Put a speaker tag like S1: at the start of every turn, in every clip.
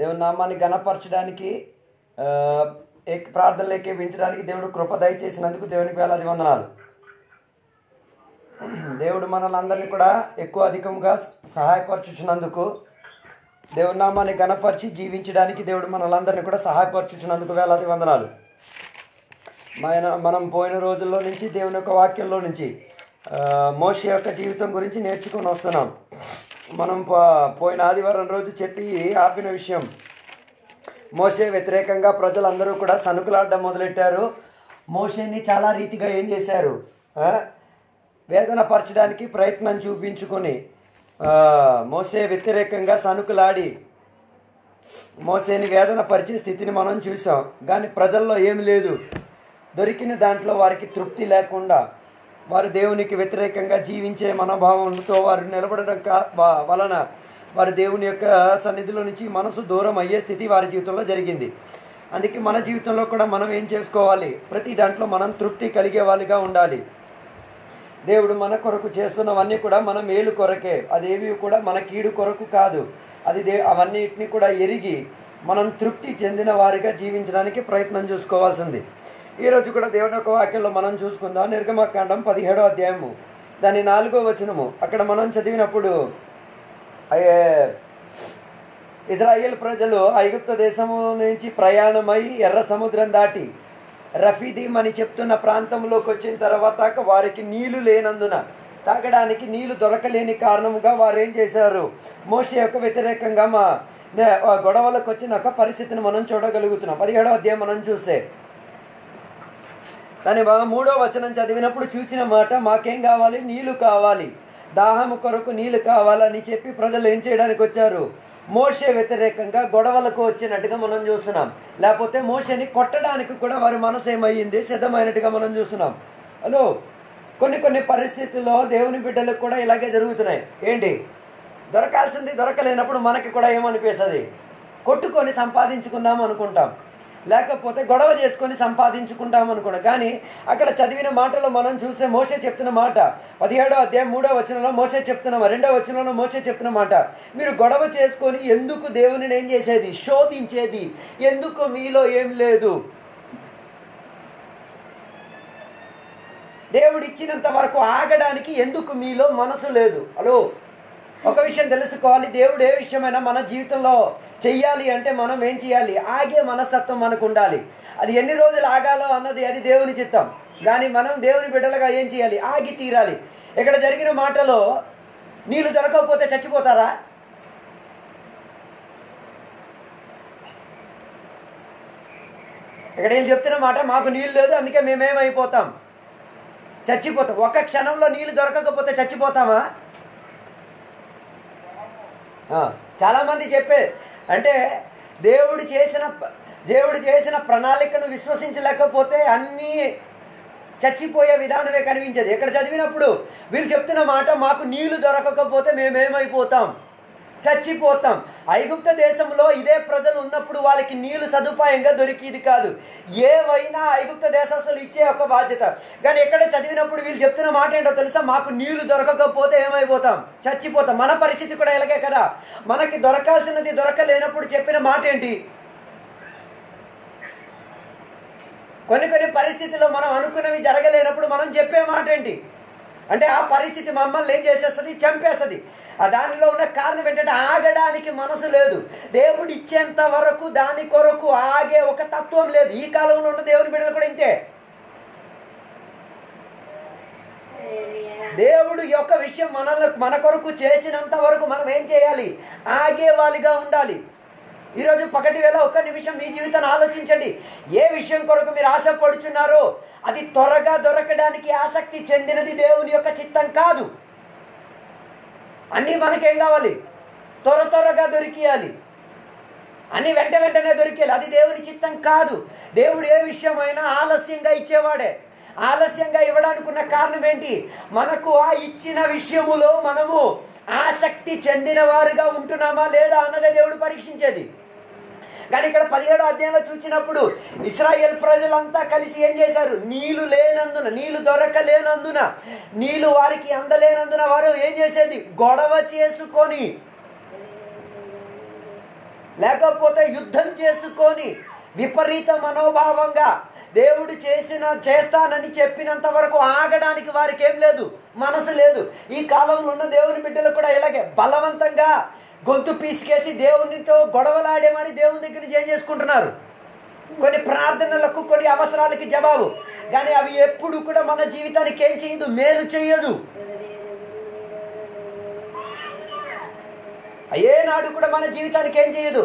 S1: దేవుని నామాన్ని ఘనపరచడానికి ప్రార్థనలు ఏకీవించడానికి దేవుడు కృప దయచేసినందుకు దేవునికి వేలాది వందనాలు. దేవుడు మనల్ని అందరినీ కూడా ఎక్కువ అధికంగా సహాయపరచుచున్నందుకు, దేవుని నామాన్ని ఘనపరిచి జీవించడానికి దేవుడు మనల్ని కూడా సహాయపరచుచున్నందుకు వేలాది వందనాలు. మనం పోయిన రోజుల్లో నుంచి దేవుని యొక్క వాక్యంలో నుంచి మోషే యొక్క జీవితం గురించి నేర్చుకొని వస్తున్నాం. మనం పోయిన ఆదివారం రోజు చెప్పి ఆపిన విషయం, మోషే వ్యతిరేకంగా ప్రజలందరూ కూడా సనుకులాడడం మొదలెట్టారు. మోషేని చాలా రీతిగా ఏం చేశారు, వేదన పరచడానికి ప్రయత్నం చూపించుకొని మోషే వ్యతిరేకంగా సనుకులాడి మోషేని వేదన పరిచే స్థితిని మనం చూసాం. కానీ ప్రజల్లో ఏమి లేదు, దొరికిన దాంట్లో వారికి తృప్తి లేకుండా వారు దేవునికి వ్యతిరేకంగా జీవించే మనోభావంతో వారు నిలబడడం వలన వారు దేవుని యొక్క సన్నిధిలో నుంచి మనసు దూరం అయ్యే స్థితి వారి జీవితంలో జరిగింది. అందుకే మన జీవితంలో కూడా మనం ఏం చేసుకోవాలి, ప్రతి దాంట్లో మనం తృప్తి కలిగే వాళ్ళుగా ఉండాలి. దేవుడు మన కొరకు చేస్తున్నవన్నీ కూడా మన మేలు కొరకే, అదేవి కూడా మన కీడు కొరకు కాదు. అవన్నిటిని కూడా ఎరిగి మనం తృప్తి చెందిన వారిగా జీవించడానికి ప్రయత్నం చూసుకోవాల్సింది. ఈరోజు కూడా దేవుని యొక్క వాక్యంలో మనం చూసుకుందాం. నిర్గమకాండం 17వ అధ్యాయము దాని 4వ వచనము. అక్కడ మనం చదివినప్పుడు ఇజ్రాయేల్ ప్రజలు ఐగుప్తు దేశము నుంచి ప్రయాణమై ఎర్ర సముద్రం దాటి రఫీదీం అని చెప్తున్న ప్రాంతంలోకి వచ్చిన తర్వాత వారికి నీళ్లు లేనందున, తాగడానికి నీళ్లు దొరకలేని కారణముగా వారు ఏం చేశారు, మోషే యొక్క వ్యతిరేకంగా గొడవలకు వచ్చిన ఒక పరిస్థితిని మనం చూడగలుగుతున్నాం. 17వ అధ్యాయం మనం చూస్తే దాని 3వ వచనం చదివినప్పుడు చూసిన మాట, మాకేం కావాలి, నీళ్లు కావాలి, దాహము కొరకు నీళ్లు కావాలని చెప్పి ప్రజలు ఏం చేయడానికి వచ్చారు, మోషే వ్యతిరేకంగా గొడవలకు వచ్చినట్టుగా మనం చూస్తున్నాం. లేకపోతే మోషేని కొట్టడానికి కూడా వారి మనసు ఏమయ్యింది, సిద్ధమైనట్టుగా మనం చూస్తున్నాం. హలో, కొన్ని పరిస్థితుల్లో దేవుని బిడ్డలకు కూడా ఇలాగే జరుగుతున్నాయి. ఏంటి, దొరకాల్సింది దొరకలేనప్పుడు మనకి కూడా ఏమనిపిస్తుంది, కొట్టుకొని సంపాదించుకుందాం అనుకుంటాం, లేకపోతే గొడవ చేసుకొని సంపాదించుకుంటాం అనుకున్నాం. కానీ అక్కడ చదివిన మాటలో మనం చూస్తే మోషే చెప్తున్న మాట, 17వ అధ్యాయం 3వ వచనంలో మోషే చెప్తున్న 2వ వచనంలో మోషే చెప్తున్న మాట, మీరు గొడవ చేసుకొని ఎందుకు దేవునిని ఏం చేసేది, శోధించేది, ఎందుకు మీలో ఏం లేదు, దేవుడు ఇచ్చినంత వరకు ఆగడానికి ఎందుకు మీలో మనసు లేదు. హలో, ఒక విషయం తెలుసుకోవాలి, దేవుడు ఏ విషయమైనా మన జీవితంలో చెయ్యాలి అంటే మనం ఏం చేయాలి, ఆగే మనస్తత్వం మనకు ఉండాలి. అది ఎన్ని రోజులు ఆగాలో అన్నది అది దేవుని చిత్తం. కానీ మనం దేవుని బిడ్డలుగా ఏం చేయాలి, ఆగి తీరాలి. ఇక్కడ జరిగిన మాటలో నీళ్ళు దొరకకపోతే చచ్చిపోతారా? ఇక్కడ ఏం చెప్తున్న మాట, మాకు నీళ్ళు లేదు అందుకే మేమేమైపోతాం, చచ్చిపోతాం. ఒక క్షణంలో నీళ్ళు దొరకకపోతే చచ్చిపోతామా? చాలామంది చెప్పే అంటే దేవుడు చేసిన ప్రణాళికను విశ్వసించలేకపోతే అన్నీ చచ్చిపోయే విధానమే కనిపించేది. ఎక్కడ చదివినప్పుడు వీళ్ళు చెప్తున్న మాట, మాకు నీళ్లు దొరకకపోతే మేమేమైపోతాం, చచ్చిపోతాం. ఐగుప్త దేశంలో ఇదే ప్రజలు ఉన్నప్పుడు వాళ్ళకి నీళ్లు సదుపాయంగా దొరికేది కాదు. ఏవైనా ఐగుప్త దేశస్తులు ఇచ్చే ఒక బాధ్యత. కానీ ఎక్కడ చదివినప్పుడు వీళ్ళు చెప్తున్న మాట ఏంటో తెలుసా, మాకు నీళ్లు దొరకకపోతే ఏమైపోతాం, చచ్చిపోతాం. మన పరిస్థితి కూడా ఇలాగే కదా, మనకి దొరకాల్సినది దొరకలేనప్పుడు చెప్పిన మాట ఏంటి, కొన్ని పరిస్థితుల్లో మనం అనుకున్నవి జరగలేనప్పుడు మనం చెప్పే మాట ఏంటి అంటే, ఆ పరిస్థితి మమ్మల్ని ఏం చేసేస్తుంది, చంపేస్తుంది. దానిలో ఉన్న కారణం ఏంటంటే ఆగడానికి మనసు లేదు. దేవుడు ఇచ్చేంత వరకు దాని కొరకు ఆగే ఒక తత్వం లేదు. ఈ కాలంలో ఉన్న దేవుని బిడ్డలు కూడా ఇంతే. దేవుడు ఈ యొక్క విషయం మన కొరకు చేసినంత వరకు మనం ఏం చేయాలి, ఆగే వాళ్ళుగా ఉండాలి. ఈరోజు పగటి వేళ ఒక్క నిమిషం మీ జీవితాన్ని ఆలోచించండి. ఏ విషయం కొరకు మీరు ఆశపడుచున్నారో అది త్వరగా దొరకడానికి ఆసక్తి చెందినది దేవుని యొక్క చిత్తం కాదు. అన్నీ మనకేం కావాలి, త్వరగా దొరికియాలి, అన్నీ వెంటనే దొరికేయాలి. అది దేవుని చిత్తం కాదు. దేవుడు ఏ విషయమైనా ఆలస్యంగా ఇచ్చేవాడే. ఆలస్యంగా ఇవ్వడానికి ఉన్న కారణం ఏంటి, మనకు ఆ ఇచ్చిన విషయములో మనము ఆసక్తి చెందిన వారుగా ఉంటున్నామా లేదా అన్నదే దేవుడు పరీక్షించేది. కానీ ఇక్కడ 17వ అధ్యాయంలో చూసినప్పుడు ఇశ్రాయేల్ ప్రజలంతా కలిసి ఏం చేశారు, నీళ్లు లేనందున, నీళ్లు దొరకలేనందున, నీళ్లు వారికి అందలేనందున వారు ఏం చేసేది, గొడవ చేసుకొని లేకపోతే యుద్ధం చేసుకొని విపరీత మనోభావంగా దేవుడు చేస్తానని చెప్పినంత వరకు ఆగడానికి వారికి ఏం లేదు, మనసు లేదు. ఈ కాలంలో ఉన్న దేవుని బిడ్డలు కూడా ఇలాగే బలవంతంగా గొంతు పీసుకేసి దేవునితో గొడవలాడేమని దేవుని దగ్గర నుంచి ఏం చేసుకుంటున్నారు, కొన్ని ప్రార్థనలకు కొన్ని అవసరాలకి జవాబు. కానీ అవి ఎప్పుడు కూడా మన జీవితానికి ఏం చేయదు, మేలు చేయదు. ఏనాడు కూడా మన జీవితానికి ఏం చేయదు,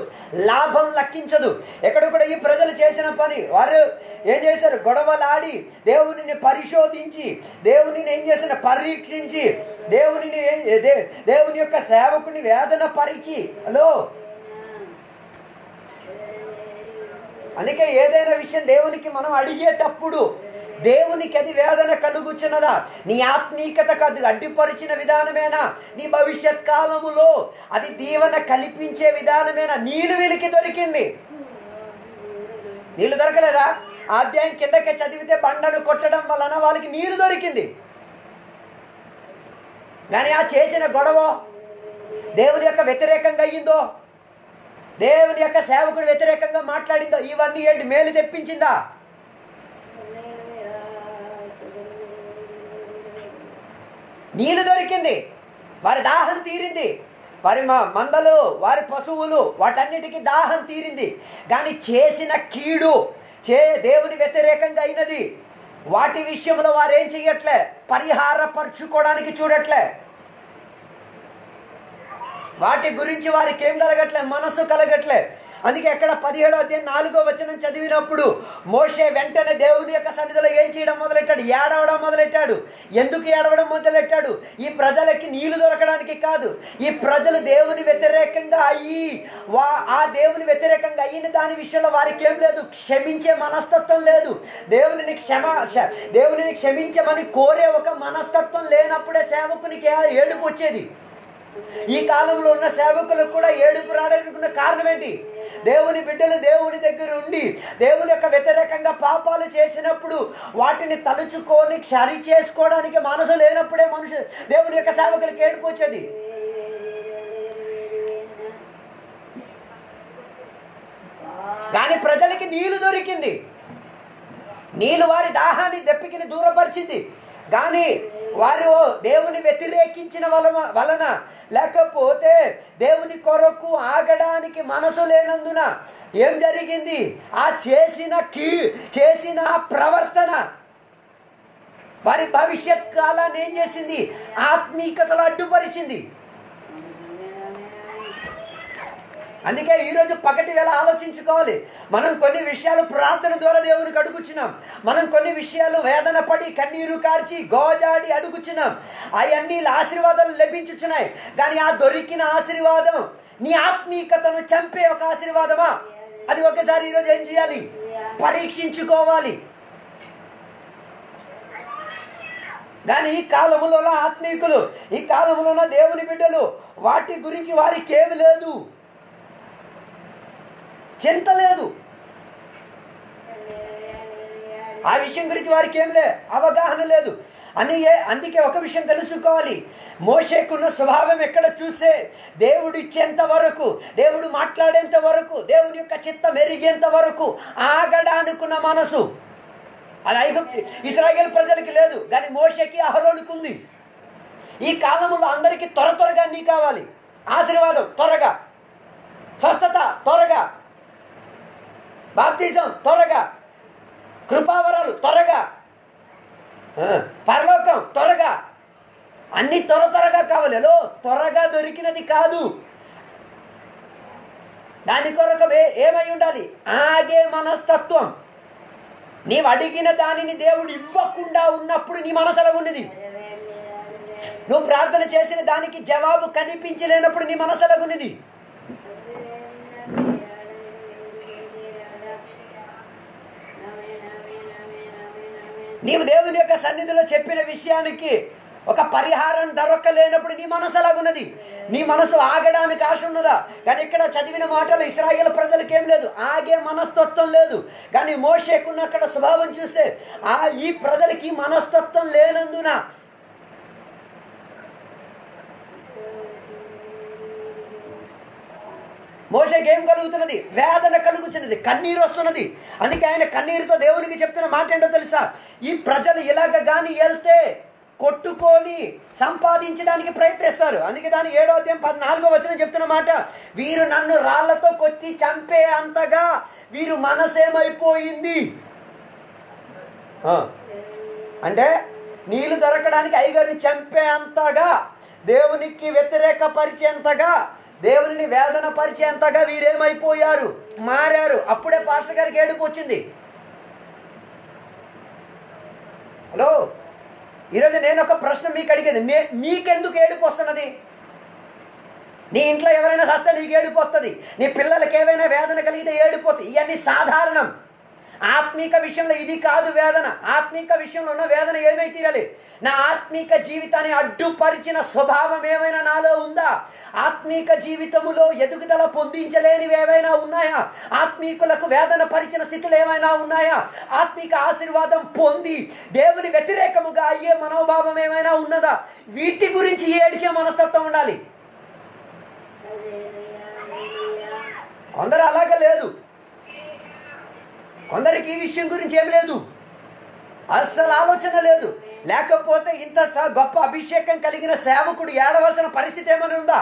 S1: లాభం లెక్కించదు. ఎక్కడ కూడా ఈ ప్రజలు చేసిన పని, వారు ఏం చేశారు, గొడవలాడి దేవునిని పరిశోధించి, దేవునిని ఏం చేసిన పరీక్షించి, దేవుని యొక్క సేవకుని వేదన పరిచి. హలో, అందుకే ఏదైనా విషయం దేవునికి మనం అడిగేటప్పుడు దేవునికి అది వేదన కలుగుచున్నదా, నీ ఆత్మీయతకు అది అడ్డుపరిచిన విధానమేనా, నీ భవిష్యత్ కాలములో అది దీవెన కల్పించే విధానమేనా. నీళ్ళు వీళ్ళకి దొరికింది, నీళ్ళు దొరకలేదా? అధ్యాయం కిందకే చదివితే బండను కొట్టడం వలన వాళ్ళకి నీరు దొరికింది. కానీ ఆ చేసిన గొడవ దేవుని యొక్క వ్యతిరేకంగా అయ్యిందో, దేవుని యొక్క సేవకుడు వ్యతిరేకంగా మాట్లాడిందో, ఇవన్నీ ఏంటి, మేలు తెప్పించిందా? నీళ్ళు దొరికింది, వారి దాహం తీరింది, వారి మందలు, వారి పశువులు, వాటన్నిటికీ దాహం తీరింది. కానీ చేసిన కీడు దేవుని వ్యతిరేకంగా అయినది, వాటి విషయంలో వారు ఏం చెయ్యట్లే, పరిహారపరచుకోవడానికి చూడట్లే. వాటి గురించి వారికి ఏం కలగట్లే, మనసు కలగట్లే. అందుకే ఎక్కడ 17వ అధ్యాయం 4వ వచనం చదివినప్పుడు మోషే వెంటనే దేవుని యొక్క సన్నిధిలో ఏం చేయడం మొదలెట్టాడు, ఏడవడం మొదలెట్టాడు. ఎందుకు ఏడవడం మొదలెట్టాడు? ఈ ప్రజలకి నీళ్లు దొరకడానికి కాదు, ఈ ప్రజలు దేవుని వ్యతిరేకంగా ఆ దేవుని వ్యతిరేకంగా అయిన దాని విషయంలో వారికి ఏం లేదు, క్షమించే మనస్తత్వం లేదు. దేవునిని క్షమించమని కోరే ఒక మనస్తత్వం లేనప్పుడే సేవకునికి ఏడుపు వచ్చేది. ఈ కాలంలో ఉన్న సేవకులకు కూడా ఏడుపు రావడానికి కారణం ఏంటి? దేవుని బిడ్డలు దేవుని దగ్గర ఉండి దేవుని యొక్క వ్యతిరేకంగా పాపాలు చేసినప్పుడు వాటిని తలుచుకొని క్షరి చేసుకోవడానికి మనసు లేనప్పుడే దేవుని యొక్క సేవకులకు ఏడుపు వచ్చేది. కానీ ప్రజలకి నీళ్లు దొరికింది, నీళ్లు వారి దాహాన్ని దెప్పికిని దూరపరిచింది. కానీ వారు దేవుని వ్యతిరేకించిన వలన లేకపోతే దేవుని కొరకు ఆగడానికి మనసు లేనందున ఏం జరిగింది, ఆ చేసిన ప్రవర్తన వారి భవిష్యత్ కాలాన్ని ఏం చేసింది, ఆత్మీయతలో అడ్డుపరిచింది. అందుకే ఈరోజు పగటి వేళ ఆలోచించుకోవాలి. మనం కొన్ని విషయాలు ప్రార్థన ద్వారా దేవునికి అడుగుచున్నాం, మనం కొన్ని విషయాలు వేదన పడి కన్నీరు కార్చి గోజాడి అడుగుచున్నాం. అవన్నీ ఆశీర్వాదాలు లభించుచున్నాయి. కానీ ఆ దొరికిన ఆశీర్వాదం నీ ఆత్మీయతను చంపే ఒక ఆశీర్వాదమా? అది ఒకసారి ఈరోజు ఏం చేయాలి, పరీక్షించుకోవాలి. కానీ ఈ కాలంలో ఆత్మీయులు, ఈ కాలంలో ఉన్న దేవుని బిడ్డలు వాటి గురించి వారికి ఏమి లేదు, చింత లేదు. ఆ విషయం గురించి వారికి ఏం అవగాహన లేదు. అందుకే ఒక విషయం తెలుసుకోవాలి, మోషేకున్న స్వభావం ఎక్కడ చూస్తే దేవుడు ఇచ్చేంత వరకు, దేవుడు మాట్లాడేంత వరకు, దేవుని యొక్క చిత్తం ఎరిగేంత వరకు ఆగడానుకున్న మనసు. అది ఇశ్రాయేలు ప్రజలకి లేదు, కానీ మోషేకి అహరోనుకు ఉంది. ఈ కాలంలో అందరికీ త్వరగా నీ కావాలి, ఆశీర్వాదం త్వరగా, స్వస్థత త్వరగా, బాప్తిజం త్వరగా, కృపావరాలు త్వరగా, పరలోకం త్వరగా, అన్ని త్వరగా కావాలి. త్వరగా దొరికినది కాదు. దాని కొరకు ఏమై ఉండాలి, ఆగే మనస్తత్వం. నీవు అడిగిన దానిని దేవుడు ఇవ్వకుండా ఉన్నప్పుడు నీ మనసు ఎలా ఉన్నది? నువ్వు ప్రార్థన చేసిన దానికి జవాబు కనిపించలేనప్పుడు నీ మనసు ఎలా ఉన్నది? నీవు దేవుని యొక్క సన్నిధిలో చెప్పిన విషయానికి ఒక పరిహారం దొరకలేనప్పుడు నీ మనసు ఎలాగున్నది? నీ మనసు ఆగడానికి ఆశ ఉన్నదా? కానీ ఇక్కడ చదివిన మాటలు ఇశ్రాయేలు ప్రజలకు ఏం లేదు, ఆగే మనస్తత్వం లేదు. కానీ మోషేకున్న అక్కడ స్వభావం చూస్తే ఈ ప్రజలకి మనస్తత్వం లేనందున మోషేకి ఏం కలుగుతున్నది? వేదన కలుగుతున్నది, కన్నీరు వస్తున్నది. అందుకే ఆయన కన్నీరుతో దేవునికి చెప్తున్న మాట ఏంటో తెలుసా? ఈ ప్రజలు ఇలాగ కానీ వెళ్తే కొట్టుకొని సంపాదించడానికి ప్రయత్నిస్తారు. అందుకే దాని 7వ అధ్యాయం 14వ వచనం చెప్తున్న మాట, వీరు నన్ను రాళ్లతో కొట్టి చంపే అంతగా వీరు మనసేమైపోయింది. అంటే నీళ్లు దొరకడానికి అయ్యగారిని చంపే అంతగా, దేవునికి వ్యతిరేకపరిచేంతగా, దేవుని వేదన పరిచేంతగా వీరేమైపోయారు, మారారు. అప్పుడే పాస్టర్ గారికి ఏడుపు వచ్చింది. హలో, ఈరోజు నేను ఒక ప్రశ్న మీకు అడిగేది, మీకెందుకు ఏడుపు వస్తున్నది? నీ ఇంట్లో ఎవరైనా వస్తే నీకు ఏడుపు వస్తుంది, నీ పిల్లలకి ఏవైనా వేదన కలిగితే ఏడుపోతుంది. ఇవన్నీ సాధారణం. ఆత్మీక విషయంలో ఇది కాదు వేదన. ఆత్మీక విషయంలో ఉన్న వేదన ఏమై తీరాలి? నా ఆత్మీక జీవితాన్ని అడ్డుపరిచిన స్వభావం ఏమైనా నాలో ఉందా? ఆత్మీక జీవితములో ఎదుగుదల పొందించలేనివి ఏవైనా ఉన్నాయా? ఆత్మీకులకు వేదన పరిచిన స్థితులు ఏమైనా ఉన్నాయా? ఆత్మీక ఆశీర్వాదం పొంది దేవుని వ్యతిరేకముగా అయ్యే మనోభావం ఏమైనా ఉన్నదా? వీటి గురించి ఏడిచే మనస్తత్వం ఉండాలి. కొందరు అలాగే లేదు. కొందరికి ఈ విషయం గురించి ఏం లేదు, అస్సలు ఆలోచన లేదు. లేకపోతే ఇంత గొప్ప అభిషేకం కలిగిన సేవకుడు ఏడవలసిన పరిస్థితి ఏమైనా ఉందా?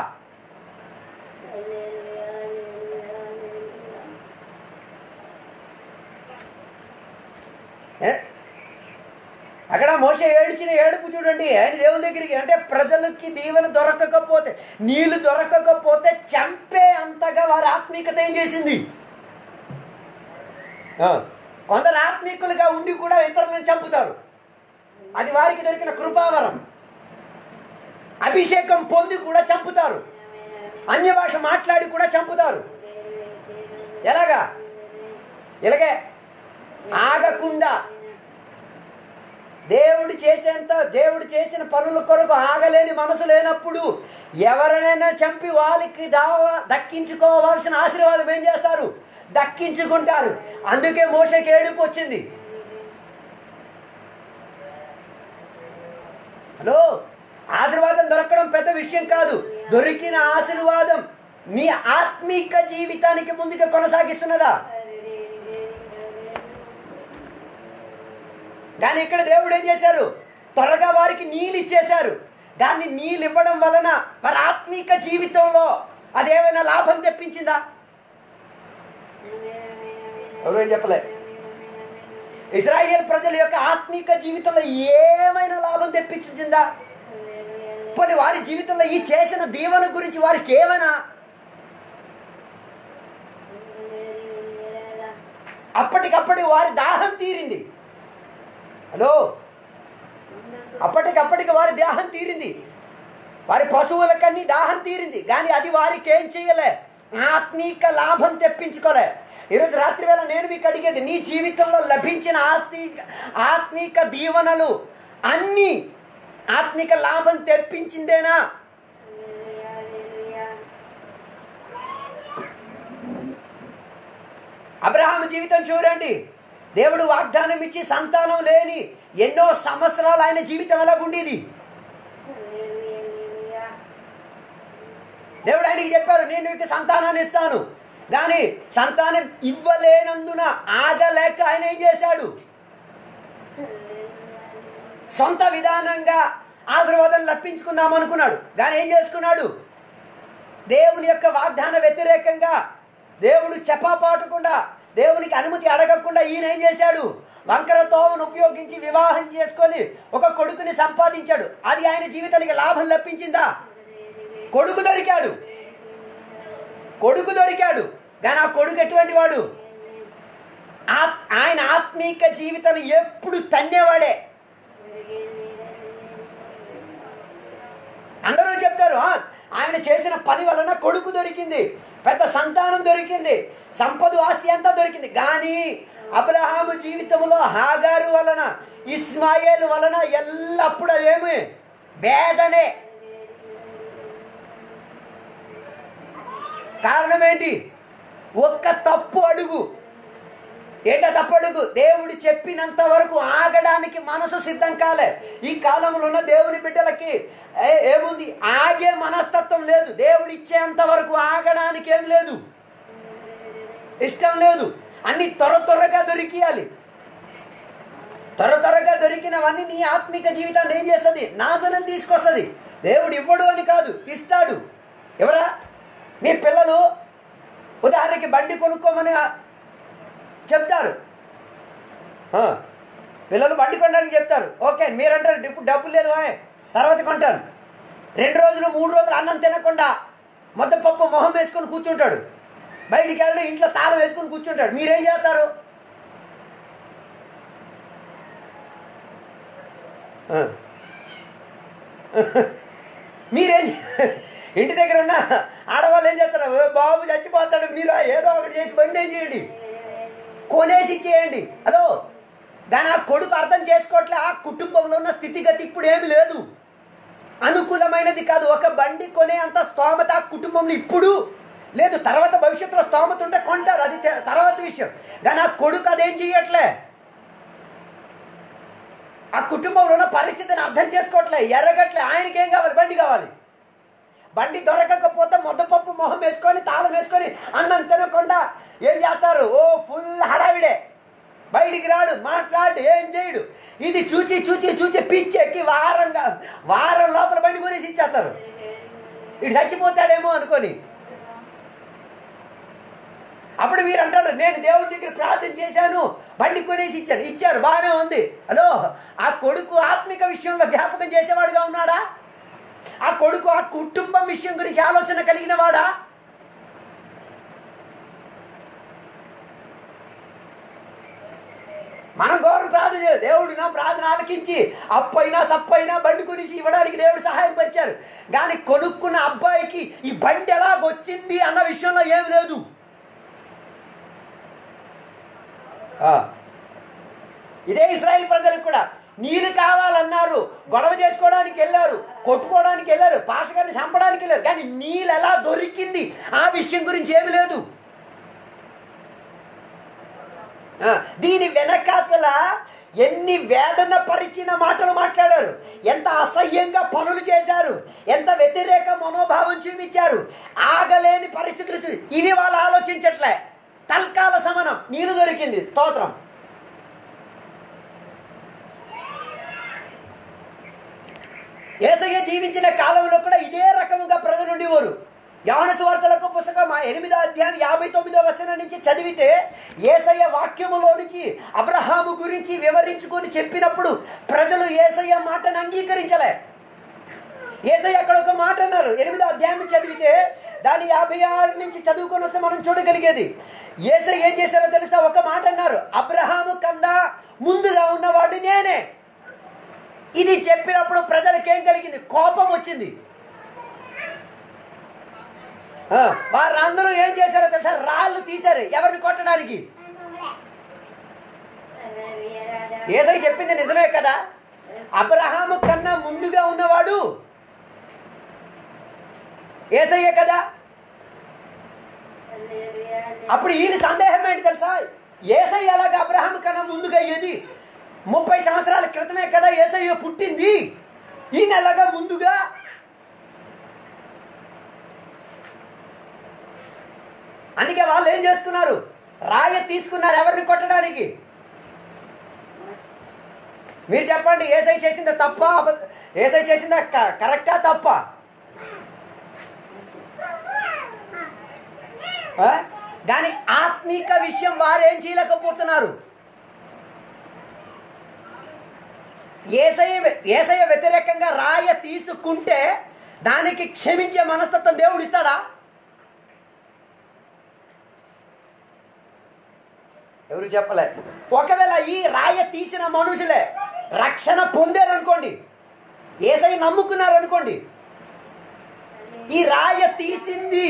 S1: అక్కడ మోషే ఏడ్చిన ఏడుపు చూడండి. ఆయన దేవుని దగ్గరికి, అంటే ప్రజలకి దీవెన దొరకకపోతే, నీళ్లు దొరకకపోతే చంపే అంతగా వారి ఆత్మీకత ఏం చేసింది? కొందరు ఆత్మీకులుగా ఉండి కూడా ఇతరులను చంపుతారు. అది వారికి దొరికిన కృపావరం. అభిషేకం పొంది కూడా చంపుతారు. అన్య భాష మాట్లాడి కూడా చంపుతారు. ఎలాగా? ఇలాగే ఆగకుండా దేవుడు చేసిన పనుల కొరకు ఆగలేని మనసు లేనప్పుడు ఎవరినైనా చంపి వాళ్ళకి దక్కించుకోవాల్సిన ఆశీర్వాదం ఏం చేస్తారు? దక్కించుకుంటారు. అందుకే మోషేకి ఏడుపు వచ్చింది. హలో, ఆశీర్వాదం దొరకడం పెద్ద విషయం కాదు. దొరికిన ఆశీర్వాదం నీ ఆత్మీక జీవితానికి ముందుగా కొనసాగిస్తున్నదా? కానీ ఇక్కడ దేవుడు ఏం చేశారు? త్వరగా వారికి నీళ్ళు ఇచ్చేశారు. దాన్ని నీళ్ళు ఇవ్వడం వలన వారి ఆత్మీక జీవితంలో అదేమైనా లాభం తెప్పించిందా? ఎవరేం చెప్పలే. ఇశ్రాయేల్ ప్రజల యొక్క ఆత్మీక జీవితంలో ఏమైనా లాభం తెప్పించిందా? పోనీ వారి జీవితంలో ఈ చేసిన దీవెన గురించి వారికి ఏమైనా అప్పటికప్పటి వారి దాహం తీరింది. హలో, అప్పటికప్పటికి వారి దాహం తీరింది. వారి పశువులకన్నీ దాహం తీరింది. కానీ అది వారికి ఏం చేయలే, ఆత్మీక లాభం తెప్పించుకోలే. ఈరోజు రాత్రి వేళ నేను మీకు అడిగేది, నీ జీవితంలో లభించిన ఆత్మీక దీవెనలు అన్నీ ఆత్మీక లాభం తెప్పించిందేనా? అబ్రహాము జీవితం చూడండి. దేవుడు వాగ్దానం ఇచ్చి సంతానం లేని ఎన్నో సంవత్సరాలు ఆయన జీవితం ఎలాగుండేది? దేవుడు ఆయనకి చెప్పారు, నేను మీకు సంతానాన్ని ఇస్తాను. కానీ సంతానం ఇవ్వలేనందున ఆగలేక ఆయన ఏం చేశాడు? సొంత విధానంగా ఆశీర్వాదం లప్పించుకుందాం అనుకున్నాడు. కానీ ఏం చేసుకున్నాడు? దేవుని యొక్క వాగ్దాన వ్యతిరేకంగా, దేవుడు చెప్పపాటకుండా, దేవునికి అనుమతి అడగకుండా ఈయన ఏం చేశాడు? వంకర తోవను ఉపయోగించి వివాహం చేసుకొని ఒక కొడుకుని సంపాదించాడు. అది ఆయన జీవితానికి లాభం లభించిందా? కొడుకు దొరికాడు. కానీ ఆ కొడుకు ఎటువంటి వాడు? ఆయన ఆత్మీక జీవితాన్ని ఎప్పుడు తన్నేవాడే. అందరూ చెప్తారు, ఆయన చేసిన పని వలన కొడుకు దొరికింది, పెద్ద సంతానం దొరికింది, సంపద ఆస్తి అంతా దొరికింది. కానీ అబ్రహాము జీవితంలో హాగారు వలన, ఇస్మాయేలు వలన ఎల్లప్పుడూ ఏమి? వేదనే. కారణం ఏంటి? ఒక్క తప్పు అడుగు. ఏంటో తప్పడుగు? దేవుడు చెప్పినంత వరకు ఆగడానికి మనసు సిద్ధం కాలే. ఈ కాలంలో ఉన్న దేవుని బిడ్డలకి ఏముంది? ఆగే మనస్తత్వం లేదు. దేవుడు ఇచ్చేంత వరకు ఆగడానికి ఏం లేదు. ఇష్టం లేదు. అన్నీ త్వరగా దొరికియాలి. త్వరగా దొరికినవన్నీ నీ ఆత్మిక జీవితాన్ని ఏం చేస్తుంది? నాశనం తీసుకొస్తుంది. దేవుడు ఇవ్వడు అని కాదు, ఇస్తాడు. ఎవరా? మీ పిల్లలు ఉదాహరణకి బండి కొనుక్కోమని చెప్తారు. పిల్లలు బండి కొనడానికి చెప్తారు. ఓకే, మీరంటారు ఇప్పుడు డబ్బులు లేదు, తర్వాత కొంటాను. 2 రోజులు 3 రోజులు అన్నం తినకుండా ముద్దపప్పు మొహం వేసుకొని కూర్చుంటాడు. బయటికి వెళ్ళి ఇంట్లో తాళం వేసుకొని కూర్చుంటాడు. మీరేం చేస్తారు? మీరేం ఇంటి దగ్గర ఉన్న ఆడవాళ్ళు ఏం చేస్తారు? బాబు చచ్చిపోతాడు, మీరు ఏదో ఒకటి చేసి బండి ఏం చేయండి, కొనేసి ఇచ్చేయండి. అదో కానీ ఆ కొడుకు అర్థం చేసుకోవట్లే. ఆ కుటుంబంలో ఉన్న స్థితిగతి ఇప్పుడు ఏమి లేదు, అనుకూలమైనది కాదు. ఒక బండి కొనే అంత స్తోమత ఆ కుటుంబంలో ఇప్పుడు లేదు. తర్వాత భవిష్యత్తులో స్తోమత ఉంటే కొంటారు, అది తర్వాత విషయం. కానీ ఆ కొడుకు అదేం చేయట్లే. ఆ కుటుంబంలో ఉన్న పరిస్థితిని అర్థం చేసుకోవట్లే, ఎరగట్లే. ఆయనకి ఏం కావాలి? బండి కావాలి. బండి దొరకకపోతే ముద్దపప్పు మొహం వేసుకొని తాళం వేసుకొని అన్నం తినకుండా ఏం చేస్తారు? ఫుల్ హడావిడే. బయటికి రాడు, మాట్లాడు, ఏం చేయడు. ఇది చూచి పిచ్చెక్కి వారం లోపల బండి కొనేసి ఇచ్చేస్తారు. ఇటు చచ్చిపోతాడేమో అనుకొని. అప్పుడు మీరు అంటారు, నేను దేవుడి దగ్గర ప్రార్థన చేశాను, బండి కొనేసి ఇచ్చారు, బాగానే ఉంది. హలో, ఆ కొడుకు ఆత్మిక విషయంలో జ్ఞాపకం చేసేవాడుగా ఉన్నాడా? ఆ కొడుకు ఆ కుటుంబం విషయం గురించి ఆలోచన కలిగిన వాడా? మనం గౌరవం ప్రార్థన చేయాలి. దేవుడు నా ప్రార్థన ఆలకించి అప్పైనా సప్పైనా బండి కొనేసి ఇవ్వడానికి దేవుడు సహాయం పరిచారు. కానీ కొనుక్కున్న అబ్బాయికి ఈ బండి ఎలాగొచ్చింది అన్న విషయంలో ఏమి లేదు. ఇదే ఇశ్రాయేల్ ప్రజలకు కూడా నీళ్ళు కావాలన్నారు, గొడవ చేసుకోవడానికి వెళ్ళారు, కొట్టుకోవడానికి వెళ్ళారు, పాషగారిని చంపడానికి వెళ్ళారు. కానీ నీళ్ళు ఎలా దొరికింది ఆ విషయం గురించి ఏమి లేదు. దీని వెనకాతల ఎన్ని వేదన పరిచిన మాటలు మాట్లాడారు, ఎంత అసహ్యంగా పనులు చేశారు, ఎంత వ్యతిరేక మనోభావం చూపించారు, ఆగలేని పరిస్థితులు ఇవి వాళ్ళు ఆలోచించట్లే. తల్కాల సమనం, నీళ్ళు దొరికింది, స్తోత్రం. యేసయ్య జీవించిన కాలంలో కూడా ఇదే రకముగా ప్రజలు ఉండేవారు. యోహాను సువార్తలకు పుస్తకం 8వ అధ్యాయం 59వ వచనం నుంచి చదివితే యేసయ్య వాక్యములో నుంచి అబ్రహాము గురించి వివరించుకొని చెప్పినప్పుడు ప్రజలు యేసయ్య మాటను అంగీకరించలే. యేసయ్య అక్కడ ఒక మాట అన్నారు. 8వ అధ్యాయం చదివితే దాని 56 నుంచి చదువుకొని వస్తే మనం చూడగలిగేది. యేసయ్య ఏం చేశారో తెలుసా? ఒక మాట అన్నారు, అబ్రహాము కన్నా ముందుగా ఉన్నవాడు నేనే. ఇది చెప్పినప్పుడు ప్రజలకు ఏం కలిగింది? కోపం వచ్చింది. వారందరూ ఏం చేశారో తెలుసా? రాళ్ళు తీశారు. ఎవరిని కొట్టడానికి? యేసయ్య చెప్పింది నిజమే కదా, అబ్రహాము కన్నా ముందుగా ఉన్నవాడు యేసయ్యే కదా. అప్పుడు ఈయన సందేహం ఏంటి తెలుసా? యేసయ్య ఎలాగా అబ్రహాము కన్నా ముందుగా అయ్యేది? 30 సంవత్సరాల క్రితమే కదా యేసయ్య పుట్టింది, ఈయన ఎలాగా ముందుగా? అందుకే వాళ్ళు ఏం చేసుకున్నారు? రాయి తీసుకున్నారు. ఎవరిని కొట్టడానికి? మీరు చెప్పండి, యేసయ్య చేసిందా తప్ప? యేసయ్య చేసిందా కరెక్టా తప్ప? కానీ ఆత్మీక విషయం వారు ఏం చేయలేకపోతున్నారు. యేసయ్య వ్యతిరేకంగా రాయ తీసుకుంటే దానికి క్షమించే మనస్తత్వం దేవుడు ఇస్తాడా? ఎవరు చెప్పలే. ఒకవేళ ఈ రాయ తీసిన మనుషులే రక్షణ పొందారనుకోండి, యేసయ్య నమ్ముకున్నారనుకోండి, ఈ రాయ తీసింది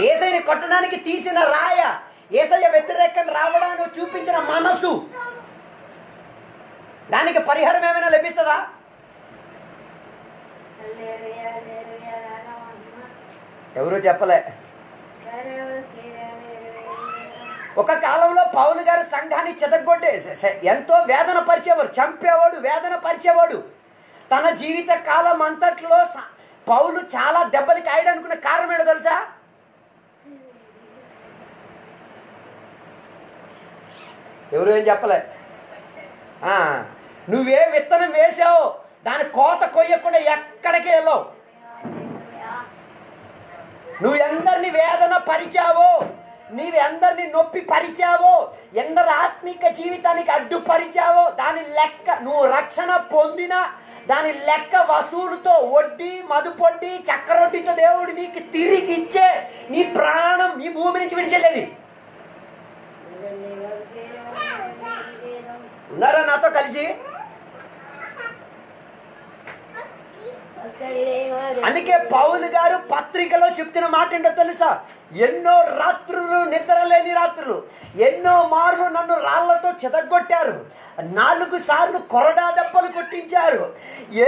S1: యేసయ్యని కొట్టడానికి తీసిన రాయ యేసయ్య వ్యతిరేకం రావడానికి చూపించిన మనసు, దానికి పరిహారం ఏమైనా లభిస్తుందా? ఎవరు చెప్పలే. ఒక కాలంలో పౌలు గారు సంఘాన్ని చెదగొట్టే ఎంతో వేదన పరిచేవాడు, చంపేవాడు, వేదన పరిచేవాడు. తన జీవిత కాలం అంతట్లో పౌలు చాలా దెబ్బలు కాయడానుకున్న కారణం ఏంటో తెలుసా? ఎవరు ఏం చెప్పలే. నువ్వే విత్తనం వేసావు దాని కోత కొయ్యకుండా ఎక్కడికి వెళ్ళావు. నువ్వు ఎందరిని వేదన పరిచావో, నీవెందరిని నొప్పి పరిచావో, ఎందరు ఆత్మిక జీవితానికి అడ్డుపరిచావో దాని లెక్క, నువ్వు రక్షణ పొందినా దాని లెక్క వసూలుతో, వడ్డీ మదుపొడ్డి చక్రొడ్డితో దేవుడు నీకు తిరిగి ఇచ్చే నీ ప్రాణం ఈ భూమి నుంచి విడిచెళ్ళేది. ఉన్నారా నాతో కలిసి? అందుకే పౌలు గారు పత్రికలో చెప్తున్న మాట ఏంటో తెలుసా? ఎన్నో రాత్రులు నిద్రలేని రాత్రులు, ఎన్నో మార్లు నన్ను రాళ్లతో చెదగొట్టారు, 4 సార్లు కొరడా దెబ్బలు కొట్టించారు,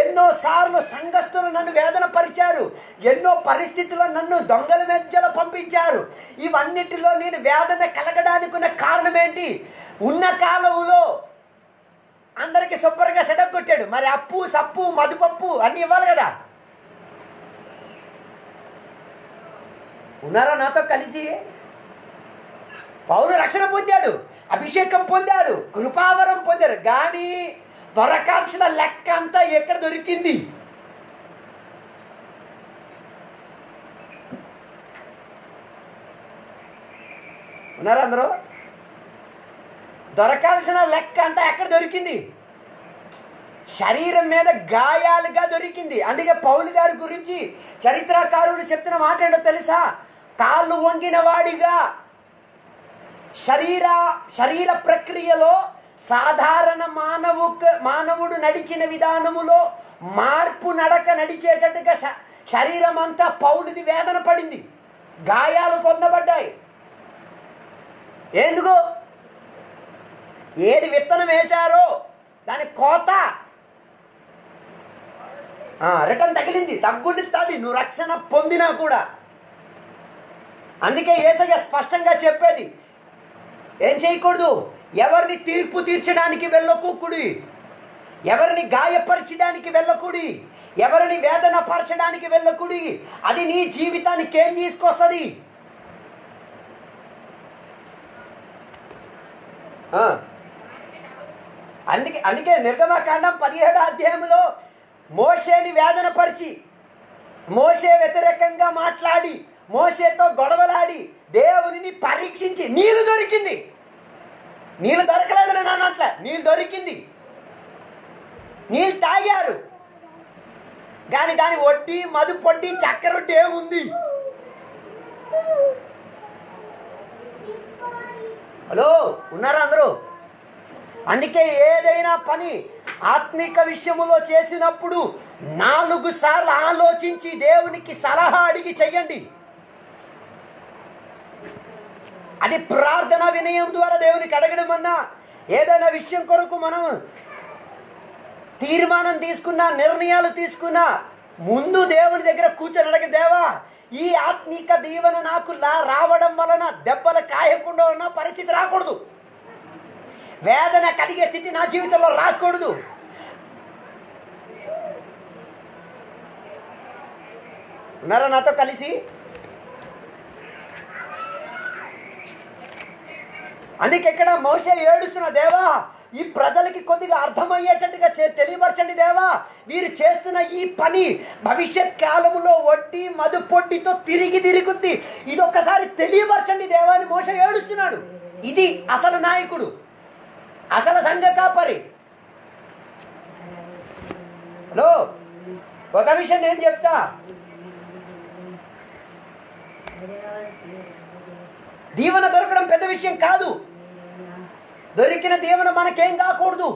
S1: ఎన్నో సార్లు సంఘస్థులు నన్ను వేదన పరిచారు, ఎన్నో పరిస్థితుల్లో నన్ను దొంగల మధ్యలో పంపించారు. ఇవన్నిటిలో నేను వేదన కలగడానికి ఉన్న కారణం ఏంటి? ఉన్న కాలంలో అందరికి శుభ్రంగా సెదగొట్టాడు, మరి అప్పు సప్పు మదుపప్పు అన్నీ ఇవ్వాలి కదా. ఉన్నారా నాతో కలిసి? పౌలు రక్షణ పొందాడు, అభిషేకం పొందాడు, కృపావరం పొందాడు, కానీ దొరకాల్సిన లెక్క అంతా ఎక్కడ దొరికింది? ఉన్నారా అందరూ? దొరకాల్సిన లెక్క అంతా ఎక్కడ దొరికింది? శరీరం మీద గాయాలుగా దొరికింది. అందుకే పౌలు గారి గురించి చరిత్రకారుడు చెప్తున్న మాట ఏంటో తెలుసా? కాళ్ళు వంగిన వాడిగా శరీర ప్రక్రియలో సాధారణ మానవుడు నడిచిన విధానములో మార్పు నడక నడిచేటట్టుగా శరీరం అంతా పౌలుది వేదన పడింది, గాయాలు పొందబడ్డాయి. ఎందుకు? ఏది విత్తనం వేశారో దాని కోత రిటర్న్ తగిలింది, తగ్గులుతుంది నువ్వు రక్షణ పొందినా కూడా. అందుకే యేసయ్య స్పష్టంగా చెప్పేది, ఏం చేయకూడదు? ఎవరిని తీర్పు తీర్చడానికి వెళ్ళకూడదు, ఎవరిని గాయపరచడానికి వెళ్ళకూడదు, ఎవరిని వేదన పరచడానికి వెళ్ళకూడదు. అది నీ జీవితానికి ఏం తీసుకొస్తుంది? అందుకే నిర్గమకాండం 17వ అధ్యాయంలో మోషేని వేదన పరిచి, మోషే వ్యతిరేకంగా మాట్లాడి, మోషేతో గొడవలాడి దేవునిని పరీక్షించి నీళ్ళు దొరికింది. నీళ్ళు దొరకలేదు నేను అన్నట్లే, నీళ్ళు దొరికింది, నీళ్ళు తాగారు, కానీ దాని వడ్డీ మదుపొడ్డి చక్కెరొడ్డి ఏముంది? హలో, ఉన్నారా అందరూ? అందుకే ఏదైనా పని ఆత్మిక విషయములో చేసినప్పుడు 4 సార్లు ఆలోచించి దేవునికి సలహా అడిగి చెయ్యండి. అది ప్రార్థన వినయం ద్వారా దేవునికి అడగడం అన్నా, ఏదైనా విషయం కొరకు మనం తీర్మానం తీసుకున్నా, నిర్ణయాలు తీసుకున్నా, ముందు దేవుని దగ్గర కూర్చొని అడగ, దేవా ఈ ఆత్మిక దీవెన నాకు రావడం వలన దెబ్బలు కాయకుండా ఉన్న పరిస్థితి రాకూడదు, వేదన కలిగే స్థితి నా జీవితంలో రాకూడదు. ఉన్నారా నాతో కలిసి? అందుకే ఇక్కడ మోషే ఏడుస్తున్న, దేవా ఈ ప్రజలకి కొద్దిగా అర్థమయ్యేటట్టుగా తెలియపరచండి దేవా, వీరు చేస్తున్న ఈ పని భవిష్యత్ కాలంలో వడ్డీ మదుపొడ్డితో తిరుగుద్ది, ఇది ఒక్కసారి తెలియపరచండి దేవా అని మోషే ఏడుస్తున్నాడు. ఇది అసలు నాయకుడు, అసలు సంఘ కాపరి. హలో, ఒక విషయం నేను చెప్తా, దీవెన దొరకడం పెద్ద విషయం కాదు, దొరికిన దీవెన మనకేం కాకూడదు,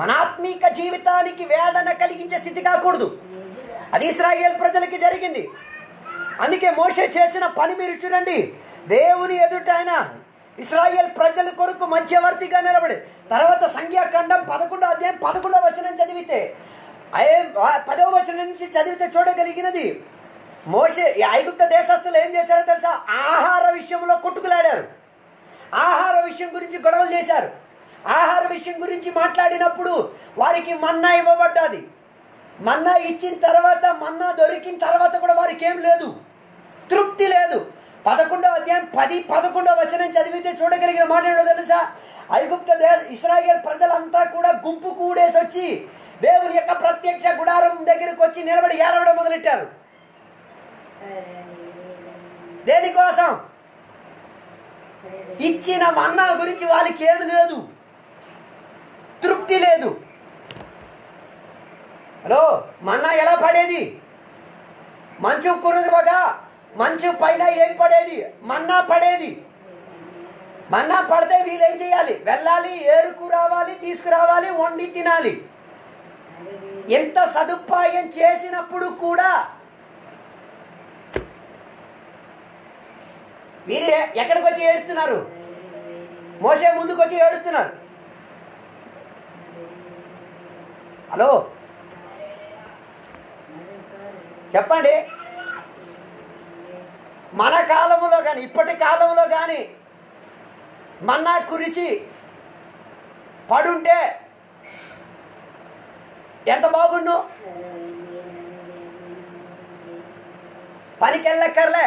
S1: మన ఆత్మీక జీవితానికి వేదన కలిగించే స్థితి కాకూడదు. అది ఇశ్రాయేల్ ప్రజలకి జరిగింది. అందుకే మోషే చేసిన పని మీరు చూడండి, దేవుని ఎదుట ఆయన ఇశ్రాయేల్ ప్రజల కొరకు మధ్యవర్తిగా నిలబడి, తర్వాత సంఖ్యాకాండం 11వ అధ్యాయం 11వ వచనం చదివితే, 10వ వచనం నుంచి చదివితే చూడగలిగినది, మోషే ఐగుప్త దేశస్తులు ఏం చేశారో తెలుసా? ఆహార విషయంలో కొట్టుకులాడారు, ఆహార విషయం గురించి గొడవలు చేశారు. ఆహార విషయం గురించి మాట్లాడినప్పుడు వారికి మన్నా ఇవ్వబడ్డది. మన్నా ఇచ్చిన తర్వాత, మన్నా దొరికిన తర్వాత కూడా వారికి ఏం లేదు, తృప్తి లేదు. 11వ అధ్యాయం 10-11 వచనం చదివితే చూడగలిగిన మాట ఏంటో తెలుసా? ఐగుప్తు ఇశ్రాయేల్ ప్రజలంతా కూడా గుంపు కూడేసి వచ్చి దేవుని యొక్క ప్రత్యక్ష గుడారం దగ్గరికి వచ్చి నిలబడి ఏడవడం మొదలెట్టారు. దేనికోసం? ఇచ్చిన మన్నా గురించి వాళ్ళకి ఏమి లేదు, తృప్తి లేదు. హలో, మన్నా ఎలా పడేది? మంచు కురువగా మంచు పైన ఏం పడేది? మన్నా పడేది. మన్నా పడితే వీళ్ళేం చేయాలి? వెళ్ళాలి, ఏరుకు రావాలి, తీసుకురావాలి, వండి తినాలి. ఎంత సదుపాయం చేసినప్పుడు కూడా వీరు ఎక్కడికి వచ్చి ఏడుస్తున్నారు? మోషే ముందుకు వచ్చి ఏడుస్తున్నారు. హలో చెప్పండి, మన కాలంలో కానీ ఇప్పటి కాలంలో కానీ మన్నా కురిచి పడుంటే ఎంత బాగుండు. పనికి వెళ్ళక్కర్లే,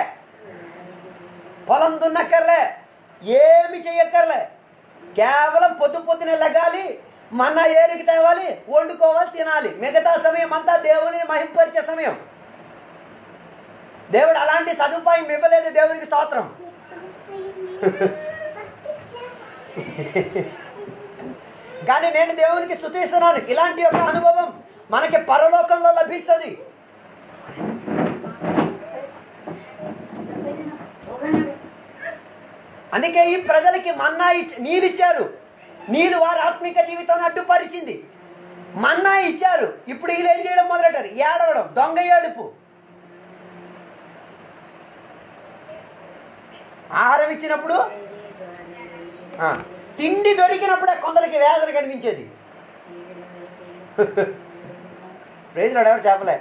S1: పొలం దున్నక్కర్లే, ఏమి చెయ్యక్కర్లే. కేవలం పొద్దునే లెగాలి, మన్నా ఏరికి తేవాలి, వండుకోవాలి, తినాలి. మిగతా సమయం అంతా దేవుని మహింపరిచే సమయం. దేవుడు అలాంటి సదుపాయం ఇవ్వలేదు. దేవునికి స్తోత్రం. కానీ నేను దేవునికి స్తుతిస్తున్నాను. ఇలాంటి యొక్క అనుభవం మనకి పరలోకంలో లభిస్తుంది. అందుకే ఈ ప్రజలకి మన్నా నీళ్ళు ఇచ్చారు. నీళ్ళు వారి ఆత్మిక జీవితాన్ని అడ్డుపరిచింది. మన్నా ఇచ్చారు. ఇప్పుడు వీళ్ళు ఏం చేయడం మొదలెట్టారు? ఏడవడం, దొంగ ఏడుపు. ఆహారం ఇచ్చినప్పుడు, తిండి దొరికినప్పుడే కొందరికి వేదన కనిపించేది. ప్రైజ్ రాడు, ఎవరు చెప్పలే.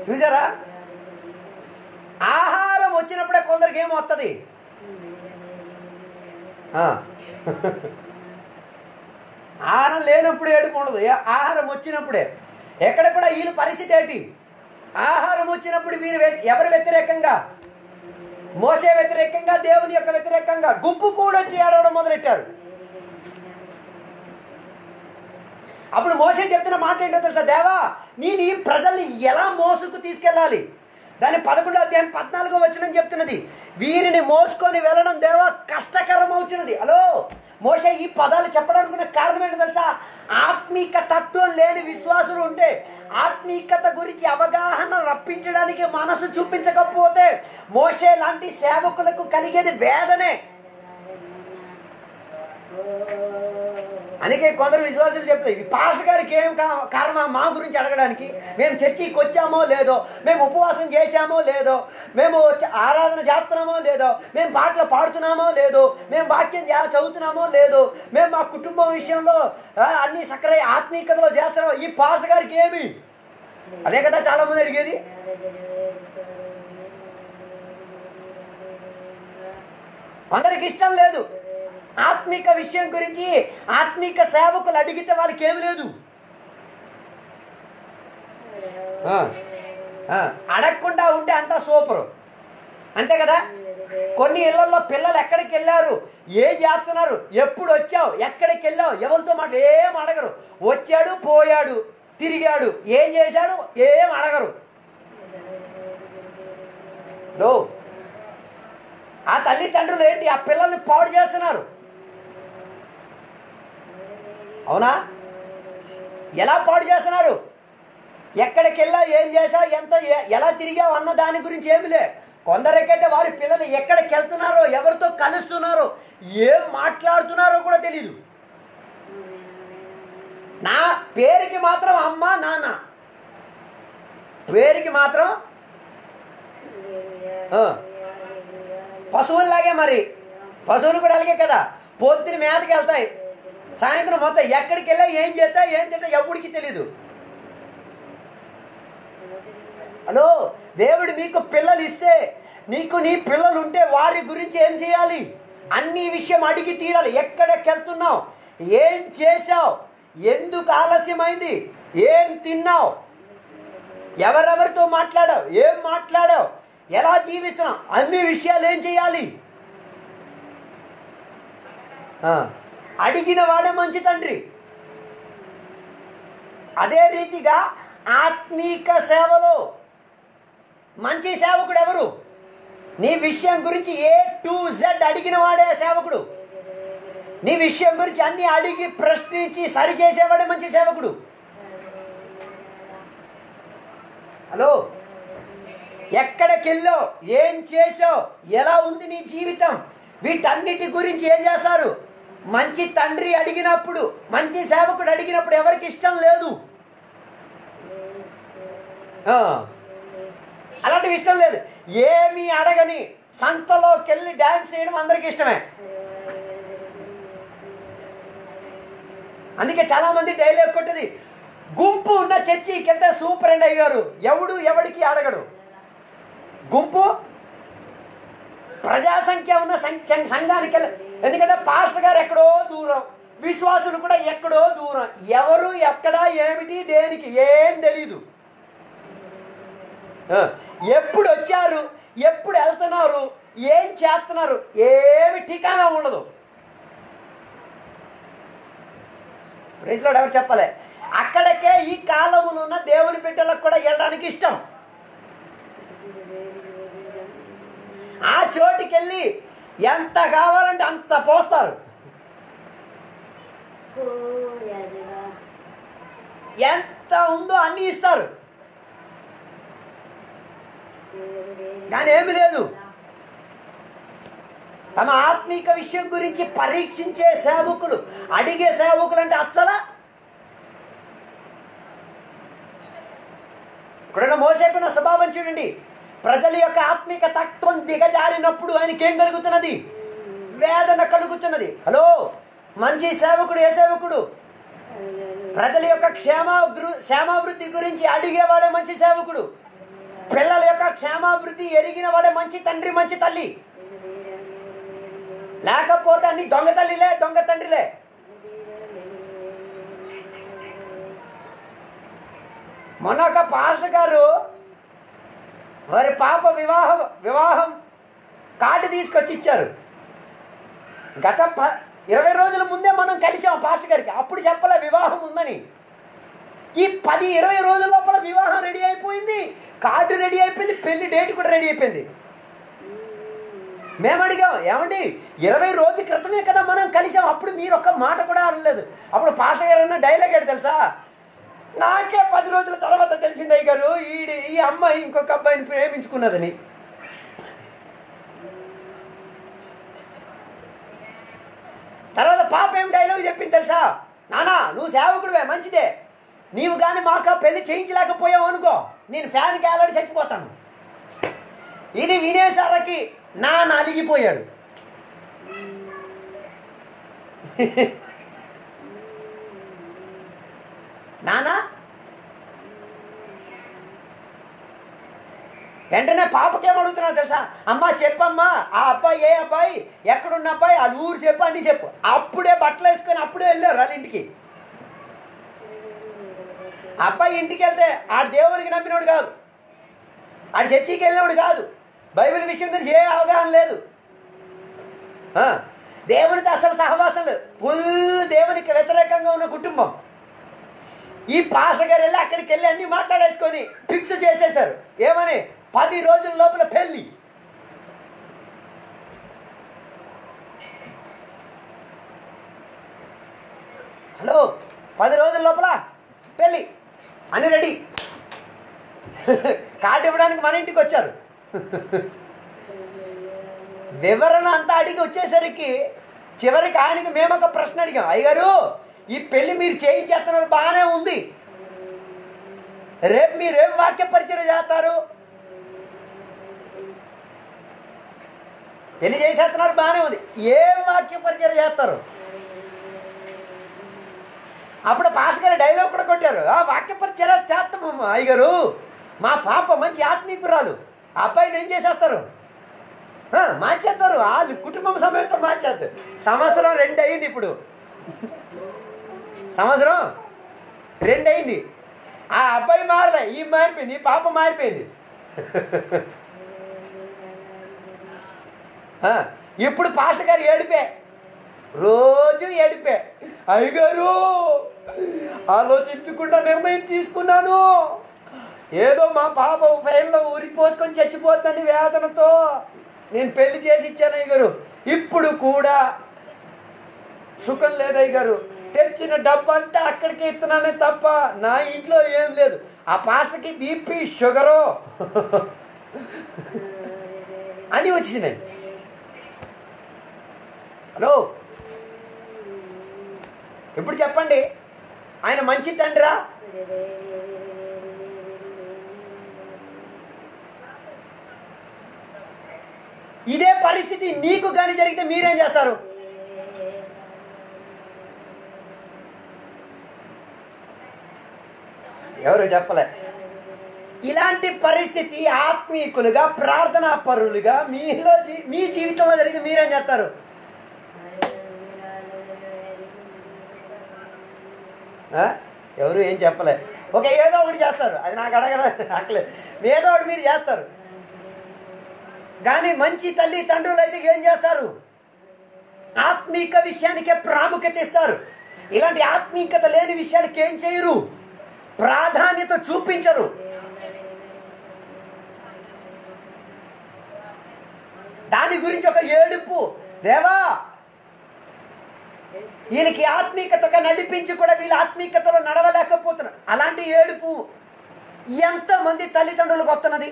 S1: చూసారా? ఆహారం వచ్చినప్పుడే కొందరికి ఏమొస్తుంది? ఆహారం లేనప్పుడు ఏడుపు ఉండదు, ఆహారం వచ్చినప్పుడే. ఎక్కడ కూడా వీళ్ళ పరిస్థితి ఏంటి? ఆహారం వచ్చినప్పుడు వీరు ఎవరు వ్యతిరేకంగా? మోసే వ్యతిరేకంగా, దేవుని యొక్క వ్యతిరేకంగా గుంపు కూడా వచ్చి ఏడవడం మొదలెట్టారు. అప్పుడు మోసే చెప్తున్న మాట ఏంటో తెలుసా? దేవా, నేను ఈ ప్రజల్ని ఎలా మోసుకు తీసుకెళ్ళాలి? దాని 11వ అధ్యాయం 14వ వచనం చెప్తున్నది, వీరిని మోసుకొని వెళ్ళడం దేవా కష్టకరం అవుతున్నది. హలో, మోషే ఈ పదాలు చెప్పడానికి కారణం ఏంటో తెలుసా? ఆత్మీక తత్వం లేని విశ్వాసులు ఉంటే, ఆత్మీకత గురించి అవగాహన రప్పించడానికి మనసు చూపించకపోతే మోషే లాంటి సేవకులకు కలిగేది వేదనే. అందుకే కొందరు విశ్వాసులు చెప్తారు, ఈ పాస్టర్ గారికి ఏం కారణం మా గురించి అడగడానికి? మేము చర్చికి వచ్చామో లేదో, మేము ఉపవాసం చేశామో లేదో, మేము ఆరాధన చేస్తున్నామో లేదో, మేము పాటలు పాడుతున్నామో లేదో, మేము వాక్యం చదువుతున్నామో లేదో, మేము మా కుటుంబం విషయంలో అన్ని సక్రయ ఆత్మీయతలో చేస్తున్నామో, ఈ పాస్టర్ గారికి ఏమి? అదే కదా చాలా మంది అడిగేది. కొందరికి ఇష్టం లేదు. ఆత్మిక విషయం గురించి ఆత్మిక సేవకులు అడిగితే వాళ్ళకి ఏమి లేదు. అడగకుండా ఉంటే అంతా సూపరు, అంతే కదా? కొన్ని ఇళ్లలో పిల్లలు ఎక్కడికి వెళ్ళారు, ఏం చేస్తున్నారు, ఎప్పుడు వచ్చావు, ఎక్కడికి వెళ్ళావు, ఎవరితో మాట ఏం అడగరు. వచ్చాడు, పోయాడు, తిరిగాడు, ఏం చేశాడు, ఏం అడగరు. ఆ తల్లిదండ్రులు ఏంటి, ఆ పిల్లల్ని పాడు చేస్తున్నారు. అవునా? ఎలా పాడు చేస్తున్నారు? ఎక్కడికి వెళ్ళా, ఏం చేసా, ఎలా తిరిగావు అన్న దాని గురించి ఏమి లే. కొందరికైతే వారి పిల్లలు ఎక్కడికి వెళ్తున్నారో, ఎవరితో కలుస్తున్నారో, ఏం మాట్లాడుతున్నారో కూడా తెలీదు. నా పేరుకి మాత్రం అమ్మ నాన్న, పేరుకి మాత్రం పశువుల్లాగే. మరి పశువులు కూడా అలాగే కదా, పొద్దున మేతకి వెళ్తాయి, సాయంత్రం మొత్తం ఎక్కడికి వెళ్ళా, ఏం చేస్తా, ఏం తింటా ఎవడికి తెలీదు. హలో, దేవుడు మీకు పిల్లలు ఇస్తే, నీకు నీ పిల్లలు ఉంటే వారి గురించి ఏం చేయాలి? అన్ని విషయం అడిగి తీరాలి. ఎక్కడికి వెళ్తున్నావు, ఏం చేసావు, ఎందుకు ఆలస్యమైంది, ఏం తిన్నావు, ఎవరెవరితో మాట్లాడావు, ఏం మాట్లాడావు, ఎలా జీవిస్తున్నావు, అన్ని విషయాలు ఏం చేయాలి? అడిగిన వాడే మంచి తండ్రి. అదే రీతిగా ఆత్మీక సేవలో మంచి సేవకుడు ఎవరు? నీ విషయం గురించి A to Z అడిగిన వాడే సేవకుడు. నీ విషయం గురించి అన్ని అడిగి ప్రశ్నించి సరిచేసేవాడే మంచి సేవకుడు. హలో, ఎక్కడికి వెళ్ళావు, ఏం చేసావు, ఎలా ఉంది నీ జీవితం, వీటన్నిటి గురించి ఏం చేస్తారు? మంచి తండ్రి అడిగినప్పుడు, మంచి సేవకుడు అడిగినప్పుడు ఎవరికి ఇష్టం లేదు? అలాంటివి ఇష్టం లేదు. ఏమీ అడగని సంతలోకి వెళ్ళి డ్యాన్స్ చేయడం అందరికీ ఇష్టమే. అందుకే చాలామంది డైలాగ్ కొట్టది, గుంపు ఉన్న చర్చికి వెళ్తే సూపర్ అండ్ అయ్యారు, ఎవడికి అడగడు. గుంపు ప్రజాసంఖ్య ఉన్న సంఘానికి వెళ్ళి, ఎందుకంటే పాస్టర్ గారు ఎక్కడో దూరం, విశ్వాసులు కూడా ఎక్కడో దూరం, ఎవరు ఎక్కడ ఏమిటి దేనికి ఏం తెలీదు. ఎప్పుడు వచ్చారు, ఎప్పుడు వెళ్తున్నారు, ఏం చేస్తున్నారు, ఏమి ఠికానా ఉండదు. ప్రైజ్లో ఎవరు చెప్పలే. అక్కడికే ఈ కాలములో ఉన్న దేవుని బిడ్డలకు కూడా వెళ్ళడానికి ఇష్టం. ఆ చోటుకి వెళ్ళి ఎంత కావాలంటే అంత పోస్తారు, ఎంత ఉందో అన్ని ఇస్తారు, కానీ ఏమి లేదు. తమ ఆత్మీక విషయం గురించి పరీక్షించే సేవకులు, అడిగే సేవకులు అంటే అస్సలు. ఇక్కడున్న మోషేకున్న స్వభావం చూడండి. ప్రజల యొక్క ఆత్మీక తత్వం దిగజారినప్పుడు ఆయనకి ఏం కలుగుతున్నది? వేదన కలుగుతున్నది. హలో, మంచి సేవకుడు ఏ సేవకుడు? ప్రజల యొక్క క్షేమాభివృద్ధి గురించి అడిగేవాడే మంచి సేవకుడు. పిల్లల యొక్క క్షేమాభివృద్ధి ఎరిగిన వాడే మంచి తండ్రి, మంచి తల్లి. లేకపోతే అన్ని దొంగ తల్లిలే, దొంగ తండ్రిలే. మొన్న ఒక పాస్టర్ గారు వారి పాప వివాహం కార్డు తీసుకొచ్చి ఇచ్చారు. గత 20 రోజుల ముందే మనం కలిసాం పాస్టర్ గారికి. అప్పుడు చెప్పలే వివాహం ఉందని. ఈ 10-20 రోజుల లోపల వివాహం రెడీ అయిపోయింది, కార్డు రెడీ అయిపోయింది, పెళ్లి డేట్ కూడా రెడీ అయిపోయింది. మేము అడిగాం, ఏమండి 20 రోజుల క్రితమే కదా మనం కలిసాం, అప్పుడు మీరు ఒక్క మాట కూడా అనలేదు. అప్పుడు పాస్టర్ గారు అన్న డైలాగ్ ఏంటి తెలుసా? నాకే 10 రోజుల తర్వాత తెలిసింది అయ్య గారు, ఈ అమ్మాయి ఇంకొక అబ్బాయిని ప్రేమించుకున్నదని. తర్వాత పాప ఏం డైలాగ్ చెప్పింది తెలుసా? నానా, నువ్వు సేవకుడివే, మంచిదే, నీవు కానీ మాకు పెళ్లి చేయించలేకపోయావు అనుకో, నేను ఫ్యాన్కి వేలాడి చచ్చిపోతాను. ఇది వినేసరికి నాన్న అలిగిపోయాడు. నాన్న వెంటనే పాపకేం అడుగుతున్నావు తెలుసా? అమ్మా చెప్పమ్మా, ఆ అబ్బాయి ఏ అబ్బాయి, ఎక్కడున్న అబ్బాయి, అది ఊరు చెప్పు, అన్నీ చెప్పు. అప్పుడే బట్టలు వేసుకొని అప్పుడే వెళ్ళారు వాళ్ళ ఇంటికి. అబ్బాయి ఇంటికి వెళ్తే ఆడు దేవునికి నమ్మినోడు కాదు, ఆడు చర్చికి వెళ్ళినోడు కాదు, బైబిల్ విషయం గురించి ఏ అవగాహన లేదు, దేవునితో అసలు సహవాసం లేదు, ఫుల్ దేవునికి వ్యతిరేకంగా ఉన్న కుటుంబం. ఈ పాస్టర్ గారు వెళ్ళి అక్కడికి వెళ్ళి అన్నీ మాట్లాడేసుకొని ఫిక్స్ చేసేశారు. ఏమని? 10 రోజుల లోపల పెళ్ళి. హలో, 10 రోజుల లోపల పెళ్ళి అని రెడీ. కార్డు ఇవ్వడానికి మన ఇంటికి వచ్చారు. వివరణ అంతా అడిగి వచ్చేసరికి చివరికి ఆయనకి మేము ఒక ప్రశ్న అడిగాం, అయ్యగారు ఈ పెళ్లి మీరు చేయించేస్తున్నారు బాగానే ఉంది, రేపు మీరేం వాక్య పరిచయం చేస్తారు? పెళ్లి చేసేస్తున్నారు బాగానే ఉంది, ఏం వాక్య పరిచయం చేస్తారు? అప్పుడు పాస్ గారు డైలాగ్ కూడా కొట్టారు, వాక్య పరిచయం చేస్తామమ్మా అయ్యగారు, మా పాప మంచి ఆత్మీకురాలు, అబ్బాయిని ఏం చేసేస్తారు? మార్చేస్తారు, వాళ్ళు కుటుంబం సమయంతో మార్చేస్తారు. సంవత్సరం 2 అయింది, ఇప్పుడు సంవత్సరం 2 అయింది. ఆ అబ్బాయి మారలే, ఈ మారిపోయింది, ఈ పాప మారిపోయింది. ఇప్పుడు పాస్టర్ గారు ఏడిపే, రోజు ఏడిపే. అయ్యగారు ఆలోచించకుండా నిర్ణయం తీసుకున్నాను, ఏదో మా పాప ఫైల్లో ఊరిపోసుకొని చచ్చిపోతుందని వేదనతో నేను పెళ్లి చేసి ఇచ్చాను అయ్యగారు. ఇప్పుడు కూడా సుఖం లేదు అయ్యగారు. తెచ్చిన డబ్బు అంతా అక్కడికి ఇస్తున్నానే తప్ప నా ఇంట్లో ఏం లేదు. ఆ పాస్టర్కి బీపీ షుగరు అని వచ్చింది. హలో, ఇప్పుడు చెప్పండి, ఆయన మంచి తండ్రా? ఇదే పరిస్థితి నీకు కానీ జరిగితే మీరేం చేస్తారు? ఎవరు చెప్పలే. ఇలాంటి పరిస్థితి ఆత్మీకులుగా, ప్రార్థనా పరులుగా మీ జీవితంలో జరిగితే మీరేం చేస్తారు? ఎవరు ఏం చెప్పలే. ఓకే, ఏదో ఒకటి చేస్తారు, అది నాకు అడగలేదు. ఏదో ఒకటి మీరు చేస్తారు. కానీ మంచి తల్లి తండ్రులు అయితే ఏం చేస్తారు? ఆత్మీక విషయానికే ప్రాముఖ్యత ఇస్తారు. ఇలాంటి ఆత్మీకత లేని విషయాలకి ఏం చేయరు, ప్రాధాన్యత చూపించరు. దాని గురించి ఒక ఏడుపు, దేవా వీళ్ళకి ఆత్మీకతగా నడిపించి కూడా వీళ్ళ ఆత్మీకతలో నడవలేకపోతున్నారు. అలాంటి ఏడుపు ఎంతమంది తల్లిదండ్రులకు వస్తున్నది?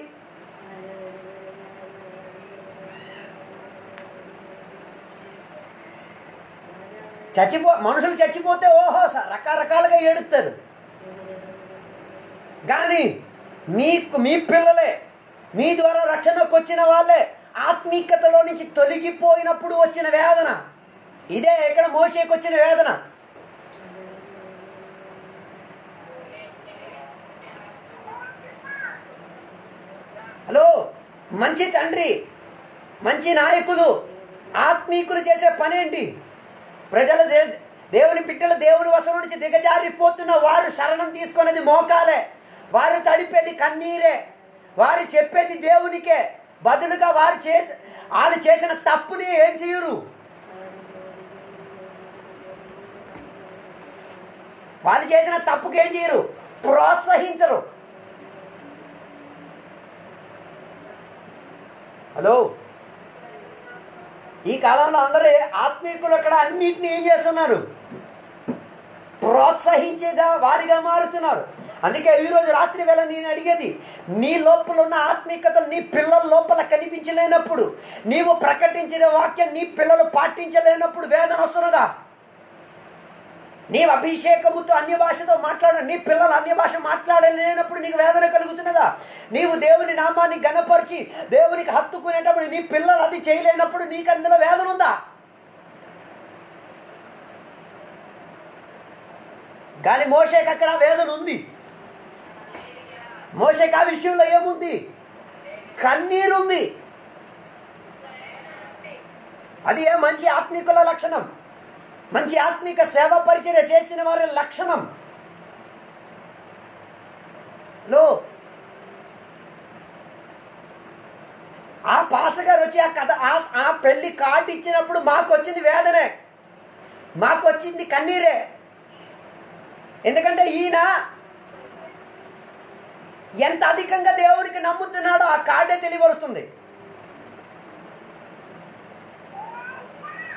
S1: మనుషులు చచ్చిపోతే ఓహో రకరకాలుగా ఏడుస్తారు. కానీ మీ పిల్లలే, మీ ద్వారా రక్షణకు వచ్చిన వాళ్ళే ఆత్మీకతలో నుంచి తొలగిపోయినప్పుడు వచ్చిన వేదన ఇదే. ఇక్కడ మోషేకి వచ్చిన వేదన. హలో, మంచి తండ్రి, మంచి నాయకులు, ఆత్మీకులు చేసే పనేంటి? ప్రజల దేవుని బిడ్డలు దేవుని వశం నుంచి దిగజారిపోతున్న వారు శరణం తీసుకునేది మోకాలే, వారు తడిపేది కన్నీరే, వారు చెప్పేది దేవునికే. బదులుగా వాళ్ళు చేసిన తప్పుని ఏం చేయరు, వాళ్ళు చేసిన తప్పుకి ఏం చేయరు, ప్రోత్సహించరు. హలో, ఈ కాలంలో అందరూ ఆత్మీకులు అక్కడ అన్నిటిని ఏం చేస్తున్నారు? ప్రోత్సహించేగా వారిగా మారుతున్నారు. అందుకే ఈరోజు రాత్రి వేళ నేను అడిగేది, నీ లోపల ఉన్న ఆత్మీకతలు నీ పిల్లల లోపల కనిపించలేనప్పుడు, నీవు ప్రకటించిన వాక్యం నీ పిల్లలు పాటించలేనప్పుడు వేదన వస్తున్నదా? నీవు అభిషేకముతో అన్య భాషతో నీ పిల్లలు అన్య భాష మాట్లాడలేనప్పుడు నీకు వేదన కలుగుతున్నదా? నీవు దేవుని నామాన్ని గణపరిచి దేవునికి హత్తుకునేటప్పుడు నీ పిల్లలు అది చేయలేనప్పుడు నీకు అందులో వేదన ఉందా? కానీ మోషేకి అక్కడ వేదన ఉంది. మోషేకి ఆ విషయంలో ఏముంది? కన్నీరుంది. అది మంచి ఆత్మీకుల లక్షణం, మంచి ఆత్మీక సేవా పరిచర్య చేసిన వారి లక్షణం. ఆ పాస్టర్ గారు వచ్చి ఆ పెళ్లి కార్డు ఇచ్చినప్పుడు మాకు వచ్చింది వేదనే, మాకు వచ్చింది కన్నీరే. ఎందుకంటే ఈయన ఎంత అధికంగా దేవునికి నమ్ముతున్నాడో ఆ కార్డే తెలియవరుస్తుంది.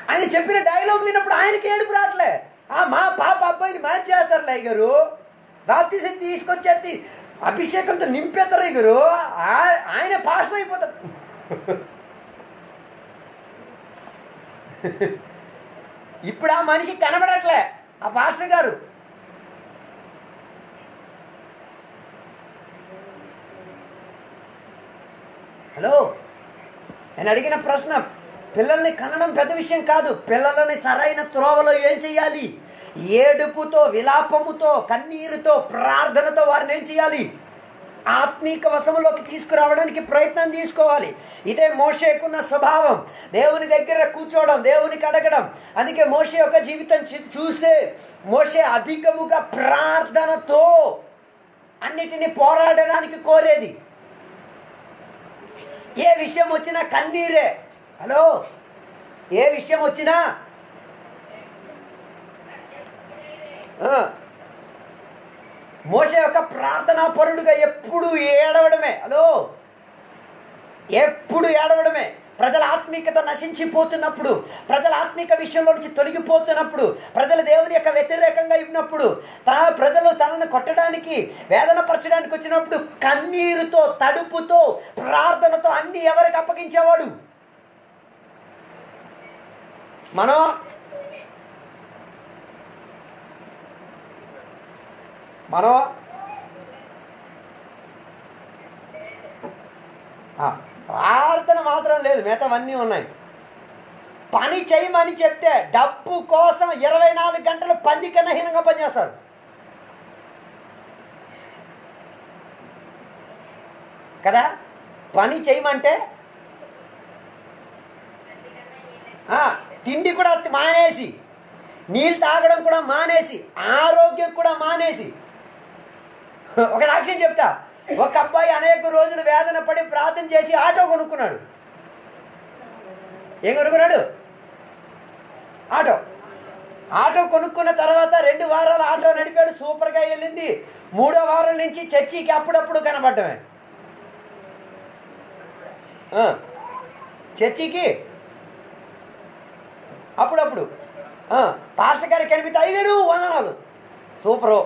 S1: ఆయన చెప్పిన డైలాగ్ విన్నప్పుడు ఆయనకి ఏడుపు రావట్లే. మా పాప అబ్బాయిని మ్యాచ్ చేస్తారులే గారు, బాప్తిజం తీసుకొచ్చేది అభిషేకంతో నింపేస్తారు గారు, ఆయన పాస్టర్ అయిపోతారు. ఇప్పుడు ఆ మనిషి కనబడట్లే ఆ పాస్టర్ గారు. హలో, నేను అడిగిన ప్రశ్న, పిల్లల్ని కనడం పెద్ద విషయం కాదు. పిల్లలని సరైన త్రోవలో ఏం చేయాలి? ఏడుపుతో, విలాపముతో, కన్నీరుతో, ప్రార్థనతో వారిని ఏం చేయాలి? ఆత్మీక వశములోకి తీసుకురావడానికి ప్రయత్నం తీసుకోవాలి. ఇదే మోషేకున్న స్వభావం, దేవుని దగ్గర కూర్చోవడం, దేవునికి అడగడం. అందుకే మోషే యొక్క జీవితం చూసే మోషే అధికముగా ప్రార్థనతో అన్నిటినీ పోరాడడానికి కోరేది. ఏ విషయం వచ్చినా కన్నీరే. హలో, ఏ విషయం వచ్చినా మోషే యొక్క ప్రార్థనా పరుడుగా ఎప్పుడు ఏడవడమే. హలో, ఎప్పుడు ఏడవడమే. ప్రజల ఆత్మీయత నశించిపోతున్నప్పుడు, ప్రజల ఆత్మీక విషయంలో నుంచి తొలగిపోతున్నప్పుడు, ప్రజలు దేవుని యొక్క వ్యతిరేకంగా ఉన్నప్పుడు, ప్రజలు తనను కొట్టడానికి వేదన పరచడానికి వచ్చినప్పుడు కన్నీరుతో, తడుపుతో, ప్రార్థనతో అన్ని ఎవరికి అప్పగించేవాడు? మనం ప్రార్థన మాత్రం లేదు, మిగతావన్నీ ఉన్నాయి. పని చేయమని చెప్తే డబ్బు కోసం 24 గంటలు పంది కన్నా హీనంగా పనిచేస్తారు కదా. పని చేయమంటే తిండి కూడా మానేసి, నీళ్ళు తాగడం కూడా మానేసి, ఆరోగ్యం కూడా మానేసి. ఒక సాక్ష్యం చెప్తా. ఒక అబ్బాయి అనేక రోజులు వేదన పడి ప్రార్థన చేసి ఆటో కొనుక్కున్నాడు. ఏం కొనుక్కున్నాడు? ఆటో కొనుక్కున్న తర్వాత 2 వారాలు ఆటో నడిపాడు, సూపర్గా వెళ్ళింది. 3వ వారం నుంచి చర్చికి అప్పుడప్పుడు కనబడ్డమే. చర్చికి అప్పుడప్పుడు పాస్టర్ గారికి కనిపిస్తే అయ్యగారు వందనాలు, సూపరు.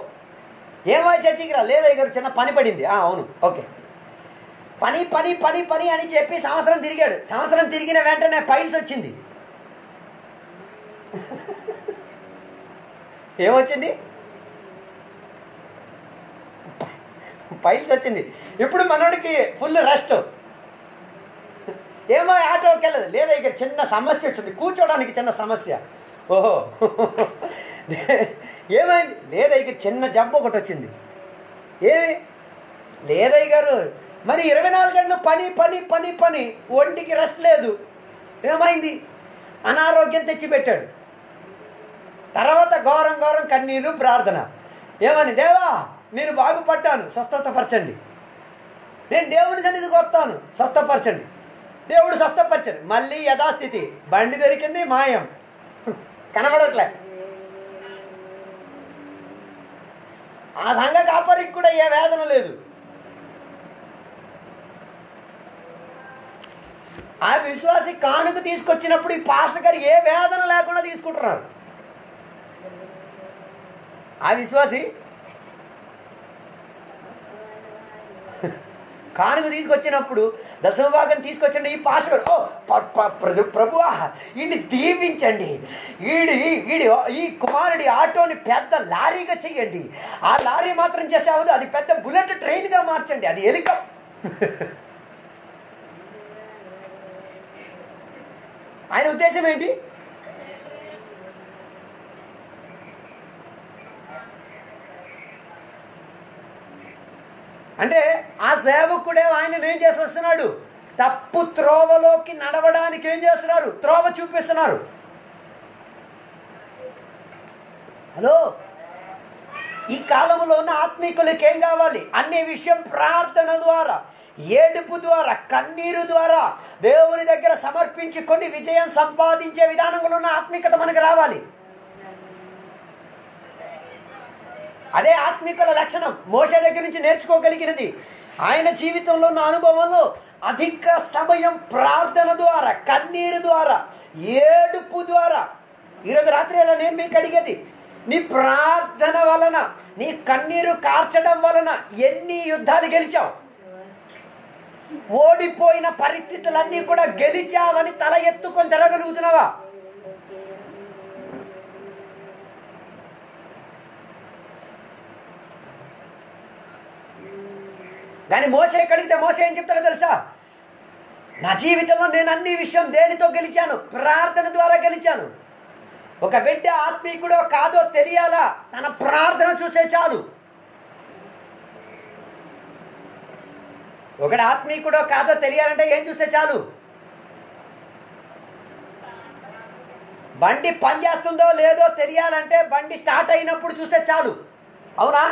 S1: ఏమో చర్చికి రా? లేదా అయ్యగారు చిన్న పని పడింది. అవును, ఓకే. పని పని పని పని అని చెప్పి సంవత్సరం తిరిగాడు. సంవత్సరం తిరిగిన వెంటనే పైల్స్ వచ్చింది. ఏమొచ్చింది? పైల్స్ వచ్చింది. ఇప్పుడు మనోడికి ఫుల్ రెస్ట్. ఏమో ఆటోకి వెళ్ళదు. లేదా ఇక్కడ చిన్న సమస్య వచ్చింది, కూర్చోడానికి చిన్న సమస్య. ఓహో, ఏమైంది? లేదా ఇక్కడ చిన్న జబ్బు ఒకటి వచ్చింది. ఏమి? లేదయ్య గారు మరి 24 గంటలు పని పని పని పని, ఒంటికి రెస్ట్ లేదు. ఏమైంది? అనారోగ్యం తెచ్చిపెట్టాడు. తర్వాత ఘోరం కన్నీరు, ప్రార్థన. ఏమని? దేవా నేను బాగుపడ్డాను, స్వస్థతపరచండి. నేను దేవుని సన్నిధికి వస్తాను, స్వస్థపరచండి. దేవుడు స్వస్థపరచండి. మళ్ళీ యథాస్థితి. బండి దొరికింది, మాయం, కనబడట్లే. ఆ సంఘ కాపరికి కూడా ఏ వేదన లేదు. ఆ విశ్వాసి కానుక తీసుకొచ్చినప్పుడు ఈ పాస్టర్ గారు ఏ వేదన లేకుండా తీసుకుంటున్నారు. ఆ విశ్వాసి కానుక తీసుకొచ్చినప్పుడు, దశమభాగం తీసుకొచ్చండి. ఈ పాస్టర్ గారు ప్రభువా ఈయన్ని దీవించండి, ఈ కుమారుడి ఆటోని పెద్ద లారీగా చెయ్యండి. ఆ లారీ మాత్రం చేస్తే అవ్వదు, అది పెద్ద బుల్లెట్ ట్రైన్గా మార్చండి, అది ఆయన ఉద్దేశం ఏంటి? అంటే ఆ సేవకుడే ఆయన ఏం చేసి వస్తున్నాడు? తప్పు త్రోవలోకి నడవడానికి ఏం చేస్తున్నారు? త్రోవ చూపిస్తున్నారు. హలో, ఈ కాలంలో ఉన్న ఆత్మీకులకి ఏం కావాలి? అన్ని విషయం ప్రార్థన ద్వారా, ఏడుపు ద్వారా, కన్నీరు ద్వారా దేవుని దగ్గర సమర్పించుకొని విజయం సంపాదించే విధానంలో ఉన్న ఆత్మీకత మనకు రావాలి. అదే ఆత్మీకుల లక్షణం. మోషే దగ్గర నుంచి నేర్చుకోగలిగినది. ఆయన జీవితంలో ఉన్న అనుభవంలో అధిక సమయం ప్రార్థన ద్వారా, కన్నీరు ద్వారా, ఏడుపు ద్వారా. ఈరోజు రాత్రి అలా నేను మీకు అడిగేది, నీ ప్రార్థన వలన, నీ కన్నీరు కార్చడం వలన ఎన్ని యుద్ధాలు గెలిచావు? ఓడిపోయిన పరిస్థితులన్నీ కూడా గెలిచావని తల ఎత్తుకొని తిరగలుగుతున్నావా? కానీ మోసే అడిగితే మోసే ఏం చెప్తారో తెలుసా? నా జీవితంలో నేను అన్ని విషయం దేనితో గెలిచాను? ప్రార్థన ద్వారా గెలిచాను. ఒక బిడ్డ ఆత్మీకుడో కాదో తెలియాలా? తన ప్రార్థన చూసే చాలు. ఒకడు ఆత్మీకుడో కాదో తెలియాలంటే ఏం చూస్తే చాలు? బండి పనిచేస్తుందో లేదో తెలియాలంటే బండి స్టార్ట్ అయినప్పుడు చూస్తే చాలు. అవునా?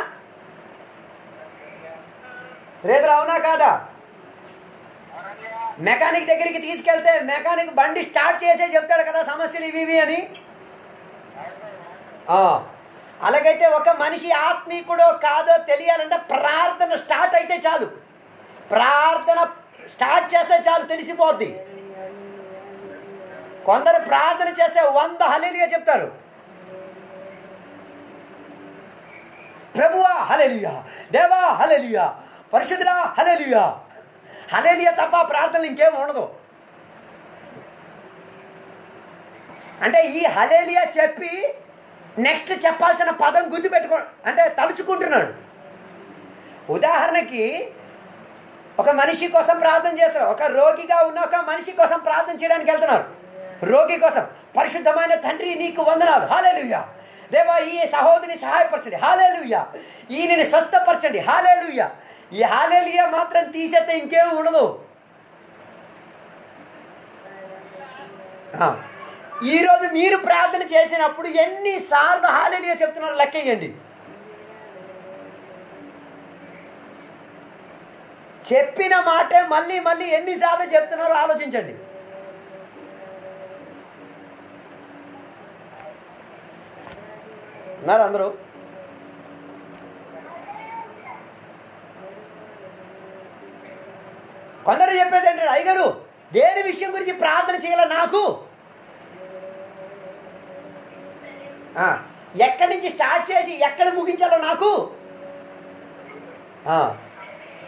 S1: శ్రీధర్ అవునా కాదా? మెకానిక్ దగ్గరికి తీసుకెళ్తే మెకానిక్ బండి స్టార్ట్ చేసే చెప్తాడు కదా సమస్యలు ఇవి అని. అలాగైతే ఒక మనిషి ఆత్మీకుడో కాదో తెలియాలంటే ప్రార్థన స్టార్ట్ అయితే చాలు. ప్రార్థన స్టార్ట్ చేస్తే చాలు తెలిసిపోద్ది. కొందరు ప్రార్థన చేస్తే 100 హల్లెలూయా చెప్తారు. ప్రభువా హల్లెలూయా, దేవా హల్లెలూయా, పరిశుద్ధుడా హల్లెలూయా, హల్లెలూయా తప్ప ప్రార్థనలు ఇంకేం ఉండదు. అంటే ఈ హల్లెలూయా చెప్పి నెక్స్ట్ చెప్పాల్సిన పదం గుర్తుపెట్టుకో అంటే తలుచుకుంటున్నాడు. ఉదాహరణకి ఒక మనిషి కోసం ప్రార్థన చేస్తారు. ఒక రోగిగా ఉన్న ఒక మనిషి కోసం ప్రార్థన చేయడానికి వెళ్తున్నారు. రోగి కోసం పరిశుద్ధమైన తండ్రి నీకు వందనాలు హల్లెలూయా, దేవా ఈ సహోదరిని సహాయపరచండి హల్లెలూయా, ఈయనని స్వస్థపరచండి హల్లెలూయా. ఈ హల్లెలూయా మాత్రం తీసేస్తే ఇంకేం ఉండదు. ఈరోజు మీరు ప్రార్థన చేసినప్పుడు ఎన్నిసార్లు హల్లెలూయా చెప్తున్నారు లెక్కేయండి. చెప్పిన మాటే మళ్ళీ మళ్ళీ ఎన్నిసార్లు చెప్తున్నారో ఆలోచించండి. ఉన్నారు అందరూ? కొందరు చెప్పేది ఏంటంటే అయ్యగారు దేని విషయం గురించి ప్రార్థన చేయాల నాకు, ఎక్కడి నుంచి స్టార్ట్ చేసి ఎక్కడ ముగించాలో నాకు.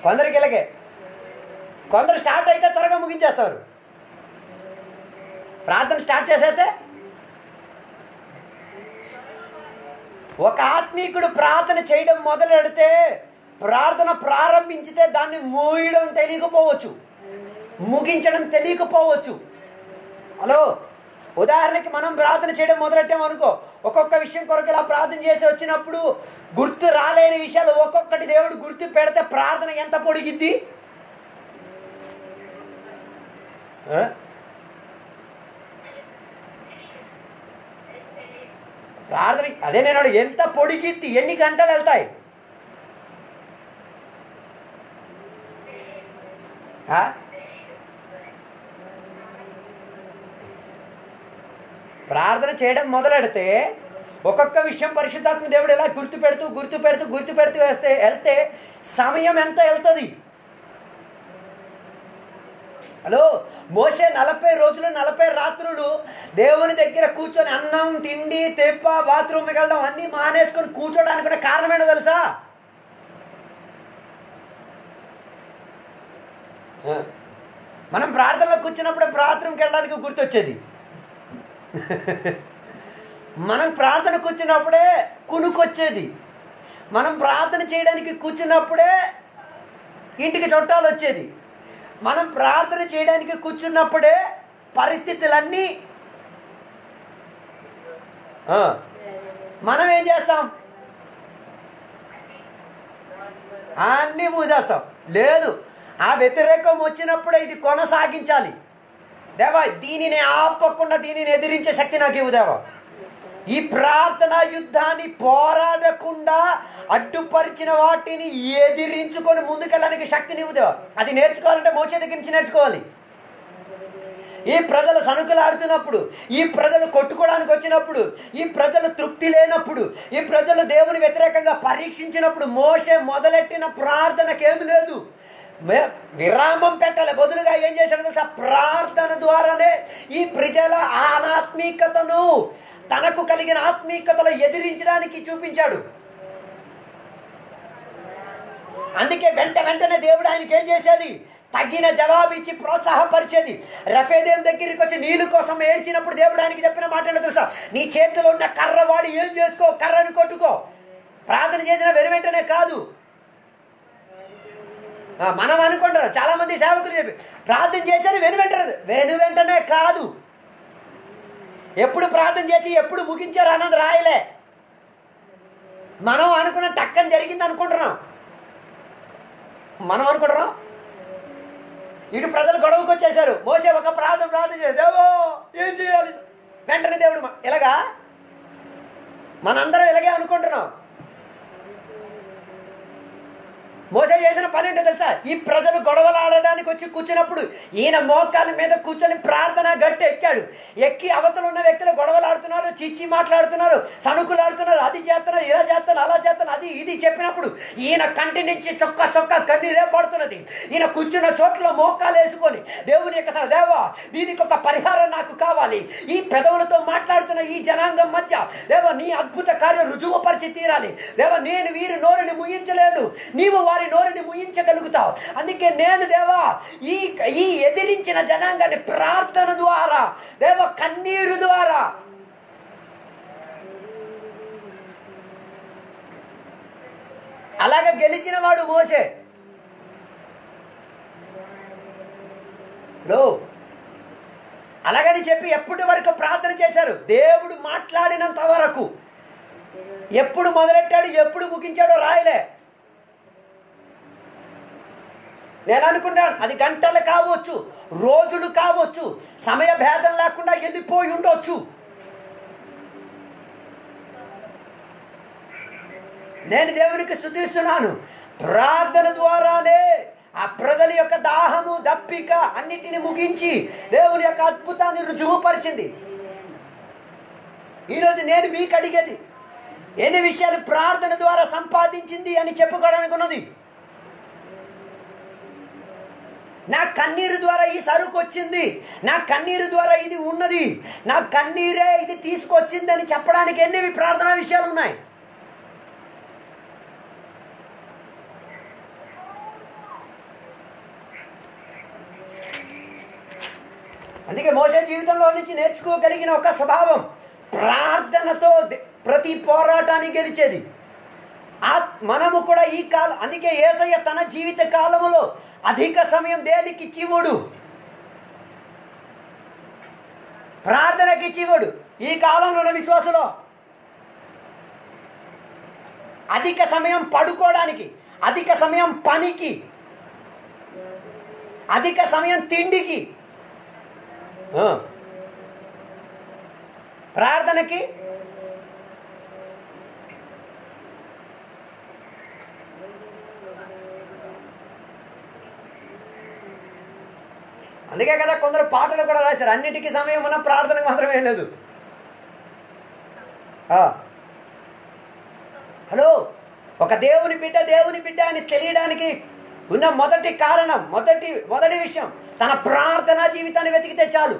S1: కొందరికి ఇలాగే, కొందరు స్టార్ట్ అయితే త్వరగా ముగించేస్తారు. ప్రార్థన స్టార్ట్ చేసేస్తే ఒక ఆత్మీకుడు ప్రార్థన చేయడం మొదలెడితే ప్రార్థన ప్రారంభించితే దాన్ని మూయడం తెలియకపోవచ్చు, ముగించడం తెలియకపోవచ్చు. హలో, ఉదాహరణకి మనం ప్రార్థన చేయడం మొదలెట్టాం అనుకో, ఒక్కొక్క విషయం కొరకు ఇలా ప్రార్థన చేసి వచ్చినప్పుడు గుర్తు రాలేని విషయాలు ఒక్కొక్కటి దేవుడు గుర్తు పెడితే ప్రార్థన ఎంత పొడిగిద్ది. ప్రార్థన అదే నేను ఎంత పొడిగిద్ది, ఎన్ని గంటలు వెళ్తాయి. ప్రార్థన చేయడం మొదలెడితే ఒక్కొక్క విషయం పరిశుద్ధాత్మ దేవుడు ఎలా గుర్తు పెడుతూ వెళ్తే సమయం ఎంత వెళ్తుంది. హలో, మోషే 40 రోజులు 40 రాత్రులు దేవుని దగ్గర కూర్చొని అన్నం తిండి తెప్ప బాత్రూమ్కి వెళ్ళడం అన్నీ మానేసుకొని కూర్చోడానికి కూడా కారణమేనో తెలుసా? మనం ప్రార్థనలో కూర్చున్నప్పుడే బాత్రూమ్కి వెళ్ళడానికి గుర్తొచ్చేది. మనం ప్రార్థన కూర్చున్నప్పుడే కునుకొచ్చేది. మనం ప్రార్థన చేయడానికి కూర్చున్నప్పుడే ఇంటికి చుట్టాలు వచ్చేది. మనం ప్రార్థన చేయడానికి కూర్చున్నప్పుడే పరిస్థితులన్నీ మనం ఏం చేస్తాం, అన్నీ మూసేస్తాం. లేదు, ఆ వ్యతిరేకం వచ్చినప్పుడే ఇది కొనసాగించాలి. దేవా దీనిని ఆపకుండా దీనిని ఎదిరించే శక్తి నాకు ఇవ్వు దేవా. ఈ ప్రార్థనా యుద్ధాన్ని పోరాడకుండా అడ్డుపరిచిన వాటిని ఎదిరించుకొని ముందుకెళ్ళడానికి శక్తిని ఇవ్వు దేవా. అది నేర్చుకోవాలంటే మోషే దగ్గర నుంచి నేర్చుకోవాలి. ఈ ప్రజలు సనుకులాడుతున్నప్పుడు, ఈ ప్రజలు కొట్టుకోవడానికి వచ్చినప్పుడు, ఈ ప్రజలు తృప్తి లేనప్పుడు, ఈ ప్రజలు దేవుని వ్యతిరేకంగా పరీక్షించినప్పుడు మోషే మొదలెట్టిన ప్రార్థనకేమి లేదు, విరామం పెట్టాలి. బదులుగా ఏం చేశాడు తెలుసా? ప్రార్థన ద్వారానే ఈ ప్రజల అనాత్మీకతను తనకు కలిగిన ఆత్మీకతలో ఎదిరించడానికి చూపించాడు. అందుకే వెంటనే దేవుడు ఆయనకి ఏం చేసేది? తగిన జవాబు ఇచ్చి ప్రోత్సాహపరిచేది. రఫేదేం దగ్గరికి వచ్చి నీళ్ళు కోసం ఏడ్చినప్పుడు దేవుడు ఆయనకి చెప్పిన మాట ఏంటో తెలుసా? నీ చేతిలో ఉన్న కర్ర వాడి ఏం చేసుకో, కర్రని కొట్టుకో. ప్రార్థన చేసిన వెనువెంటనే కాదు. మనం అనుకుంటారు, చాలా మంది సేవకులు చెప్పి ప్రార్థన చేశారు వెనువెంటనే కాదు. ఎప్పుడు ప్రార్థన చేసి ఎప్పుడు ముగించారు అన్నది రాయలే. మనం అనుకున్న టక్కని జరిగింది అనుకుంటున్నాం. ఇటు ప్రజలు గొడవకు వచ్చేసారు. మోసే ఒక ప్రార్థన చేసి దేవో ఏం చేయాలి, వెంటనే దేవుడు ఇలాగా. మనందరం ఇలాగే అనుకుంటున్నాం. మోసే చేసిన పని ఏంటో తెలుసా? ఈ ప్రజలు గొడవలు ఆడడానికి వచ్చి కూర్చున్నప్పుడు ఈయన మోకాల మీద కూర్చొని ప్రార్థన గట్టి ఎక్కాడు. ఎక్కి అవతల ఉన్న వ్యక్తులు గొడవలు ఆడుతున్నారు, చిచ్చి మాట్లాడుతున్నారు, సణుకులు ఆడుతున్నారు, అది చేస్తున్నారు, ఇలా చేస్తాను, అలా చేస్తాను, అది ఇది చెప్పినప్పుడు ఈయన కంటి నుంచి చొక్క కన్నీరే పడుతున్నది. ఈయన కూర్చున్న చోట్ల మోకాలు వేసుకొని దేవుని యొక్క దేవా దీనికి ఒక పరిహారం నాకు కావాలి. ఈ పెదవులతో మాట్లాడుతున్న ఈ జనాంగం మధ్య దేవా నీ అద్భుత కార్యం రుజువుపరిచి తీరాలి. దేవా నేను వీరి నోరుని ముయించలేదు, నీవు వారి నోరుని ముయించగలుగుతావు. అందుకే నేను దేవా ఈ ఎదిరించిన జనాంగాన్ని ప్రార్థన ద్వారా దేవా కన్నీరు ద్వారా అలాగ గెలిచిన వాడు మోసే. అలాగని చెప్పి ఎప్పటి వరకు ప్రార్థన చేశారు? దేవుడు మాట్లాడినంత వరకు. ఎప్పుడు మొదలెట్టాడు ఎప్పుడు ముగించాడో రాయలే. నేను అనుకుంటాను అది గంటలు కావచ్చు, రోజులు కావచ్చు, సమయ భేదం లేకుండా వెళ్ళిపోయి ఉండొచ్చు. నేను దేవునికి స్తుతిస్తున్నాను. ప్రార్థన ద్వారానే ఆ ప్రజల యొక్క దాహము దప్పిక అన్నిటిని ముగించి దేవుని యొక్క అద్భుతాన్ని రుజువుపరిచింది. ఈరోజు నేను మీకు అడిగేది ఎన్ని విషయాలు ప్రార్థన ద్వారా సంపాదించింది అని చెప్పుకోవడానికి ఉన్నది. నా కన్నీరు ద్వారా ఈ సరుకు వచ్చింది, నా కన్నీరు ద్వారా ఇది ఉన్నది, నా కన్నీరే ఇది తీసుకొచ్చింది అని చెప్పడానికి ఎన్ని ప్రార్థనా విషయాలు ఉన్నాయి. అందుకే మోసే జీవితంలో నుంచి నేర్చుకోగలిగిన ఒక స్వభావం ప్రార్థనతో ప్రతి పోరాటాన్ని గెలిచేది. మనము కూడా ఈ కాలం, అందుకే యేసయ్య తన జీవిత కాలములో అధిక సమయం దేనికి ఇచ్చివాడు? ప్రార్థనకి ఇచ్చివాడు. ఈ కాలంలో ఉన్న విశ్వాసులో అధిక సమయం పడుకోవడానికి, అధిక సమయం పనికి, అధిక సమయం తిండికి, ప్రార్థనకి అందుకే కదా కొందరు పాటలు కూడా రాశారు, అన్నిటికీ సమయం ఉన్న ప్రార్థనకు మాత్రమే లేదు. హలో, ఒక దేవుని బిడ్డ అని తెలియడానికి ఉన్న మొదటి కారణం, మొదటి విషయం తన ప్రార్థనా జీవితాన్ని వెతికితే చాలు.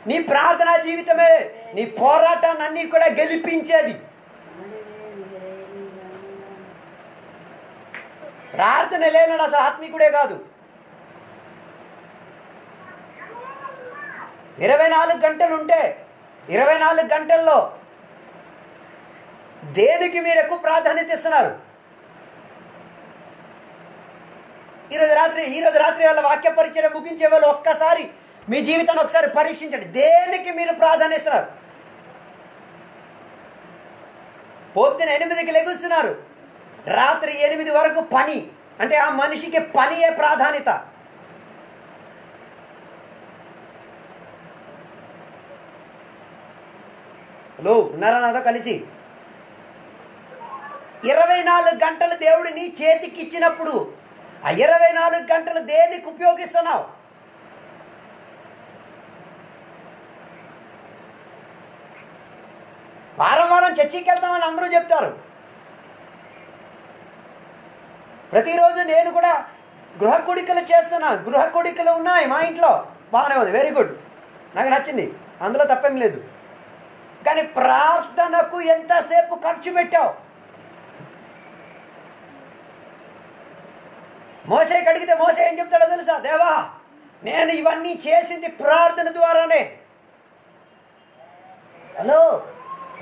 S1: నీ ప్రార్థనా జీవితమే నీ పోరాటాన్ని అన్నీ కూడా గెలిపించేది. ప్రార్థన లేనాడు అసలు ఆత్మీకుడే కాదు. 24 గంటలు ఉంటే 24 గంటల్లో దేనికి మీరు ఎక్కువ ప్రాధాన్యత ఇస్తున్నారు? ఈరోజు రాత్రి వాళ్ళ వాక్య పరిచయం ముగించే వాళ్ళు ఒక్కసారి మీ జీవితాన్ని ఒకసారి పరీక్షించండి. దేనికి మీరు ప్రాధాన్యత ఇస్తున్నారు? పొద్దున 8కి లెగుస్తున్నారు, రాత్రి 8 వరకు పని. అంటే ఆ మనిషికి పనియే ప్రాధాన్యత. హలో, ఉన్నారా నాతో కలిసి? 24 గంటలు దేవుడు నీ చేతికి ఇచ్చినప్పుడు ఆ 24 గంటలు దేనికి ఉపయోగిస్తున్నావు? వారం చర్చికి వెళ్తామని అందరూ చెప్తారు. ప్రతిరోజు నేను కూడా గృహ కూడికలు చేస్తున్నాను. గృహ కూడికలు ఉన్నాయి మా ఇంట్లో, బాగానే ఉంది, వెరీ గుడ్, నాకు నచ్చింది, అందులో తప్పేం లేదు. కానీ ప్రార్థనకు ఎంతసేపు ఖర్చు పెట్టావు? మోసేకి అడిగితే మోసే ఏం చెప్తాడో తెలుసా? దేవా, నేను ఇవన్నీ చేసింది ప్రార్థన ద్వారానే. హలో,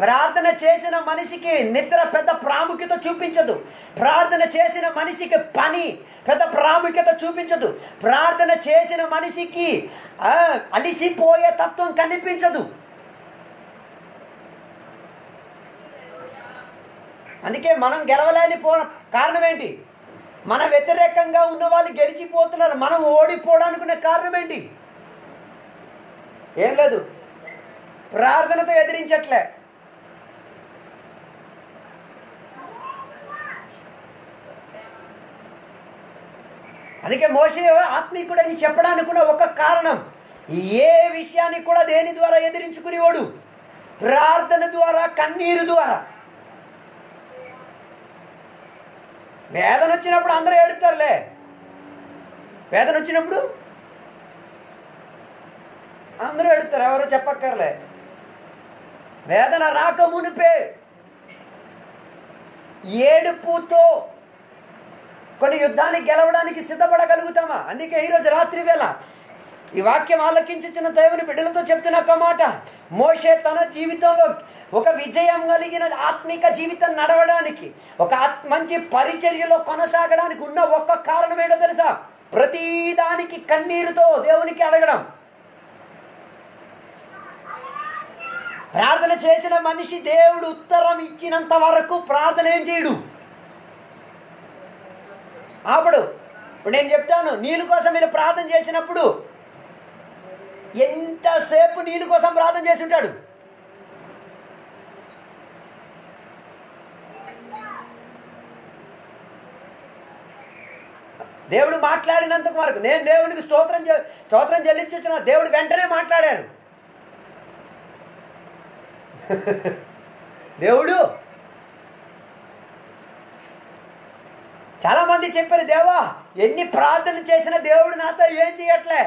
S1: ప్రార్థన చేసిన మనిషికి నిద్ర పెద్ద ప్రాముఖ్యత చూపించదు. ప్రార్థన చేసిన మనిషికి పని పెద్ద ప్రాముఖ్యత చూపించదు. ప్రార్థన చేసిన మనిషికి అలిసిపోయే తత్వం కనిపించదు. అందుకే మనం గెలవలేని కారణం ఏంటి? మన వ్యతిరేకంగా ఉన్న వాళ్ళు గెలిచిపోతున్నారు, మనం ఓడిపోవడానికి కారణం ఏంటి? ఏం లేదు, ప్రార్థనతో ఎదిరించట్లే. అందుకే మోషే ఆత్మీకుడని చెప్పడానికి కూడా ఒక కారణం, ఏ విషయాన్ని కూడా దేని ద్వారా ఎదిరించుకునేవాడు? ప్రార్థన ద్వారా, కన్నీరు ద్వారా. వేదన వచ్చినప్పుడు అందరూ ఏడుతారులే, వేదన వచ్చినప్పుడు అందరూ ఏడుతారు, ఎవరో చెప్పక్కర్లే. వేదన రాక మునిపే ఏడుపుతో కొన్ని యుద్ధాన్ని గెలవడానికి సిద్ధపడగలుగుతామా? అందుకే ఈరోజు రాత్రి వేళ ఈ వాక్యం ఆలకించుచున్న దేవుని బిడ్డలతో చెప్తున్న ఒక మాట, మోషే తన జీవితంలో ఒక విజయం కలిగిన ఆత్మిక జీవితం నడవడానికి, ఒక మంచి పరిచర్యలో కొనసాగడానికి ఉన్న ఒక్క కారణం ఏంటో తెలుసా? ప్రతిదానికి కన్నీరుతో దేవునికి అడగడం. ప్రార్థన చేసిన మనిషి దేవుడు ఉత్తరం ఇచ్చినంత వరకు ప్రార్థన ఏం చేయడు. అప్పుడు నేను చెప్తాను, నీళ్ళ కోసం మీరు ప్రార్థన చేసినప్పుడు ఎంతసేపు నీళ్ళ కోసం ప్రార్థన చేసి ఉంటాడు? దేవుడు మాట్లాడినంత వరకు. నేను దేవునికి స్తోత్రం చెల్లించుచున్నా, దేవుడు వెంటనే మాట్లాడారు. దేవుడు చాలామంది చెప్పారు, దేవా ఎన్ని ప్రార్థన చేసినా దేవుడు నాతో ఏం చేయట్లే.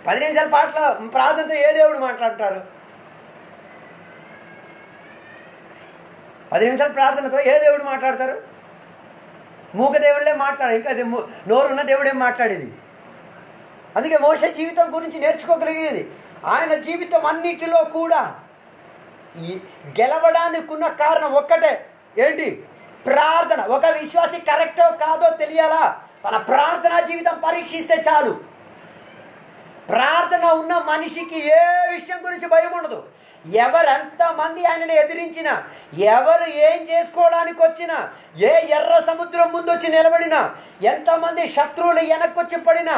S1: 10 నిమిషాల పాటలో ప్రార్థనతో ఏ దేవుడు మాట్లాడతారు? 10 నిమిషాల ప్రార్థనతో ఏ దేవుడు మాట్లాడతారు? మూగ దేవుళ్ళే మాట్లాడారు, ఇంకా అది నోరున్న దేవుడేం మాట్లాడేది. అందుకే మోషే జీవితం గురించి నేర్చుకోగలిగేది. ఆయన జీవితం అన్నిటిలో కూడా గెలవడానికి ఉన్న కారణం ఒక్కటే, ఏంటి? ప్రార్థన. ఒక విశ్వాసి కరెక్టో కాదో తెలియాలా? తన ప్రార్థనా జీవితం పరీక్షిస్తే చాలు. ప్రార్థన ఉన్న మనిషికి ఏ విషయం గురించి భయం ఉండదు. ఎవరెంతమంది ఆయనని ఎదిరించినా, ఎవరు ఏం చేసుకోవడానికి వచ్చినా, ఏ ఎర్ర సముద్రం ముందు వచ్చి నిలబడినా, ఎంతమంది శత్రువులు వెనక్కొచ్చి పడినా,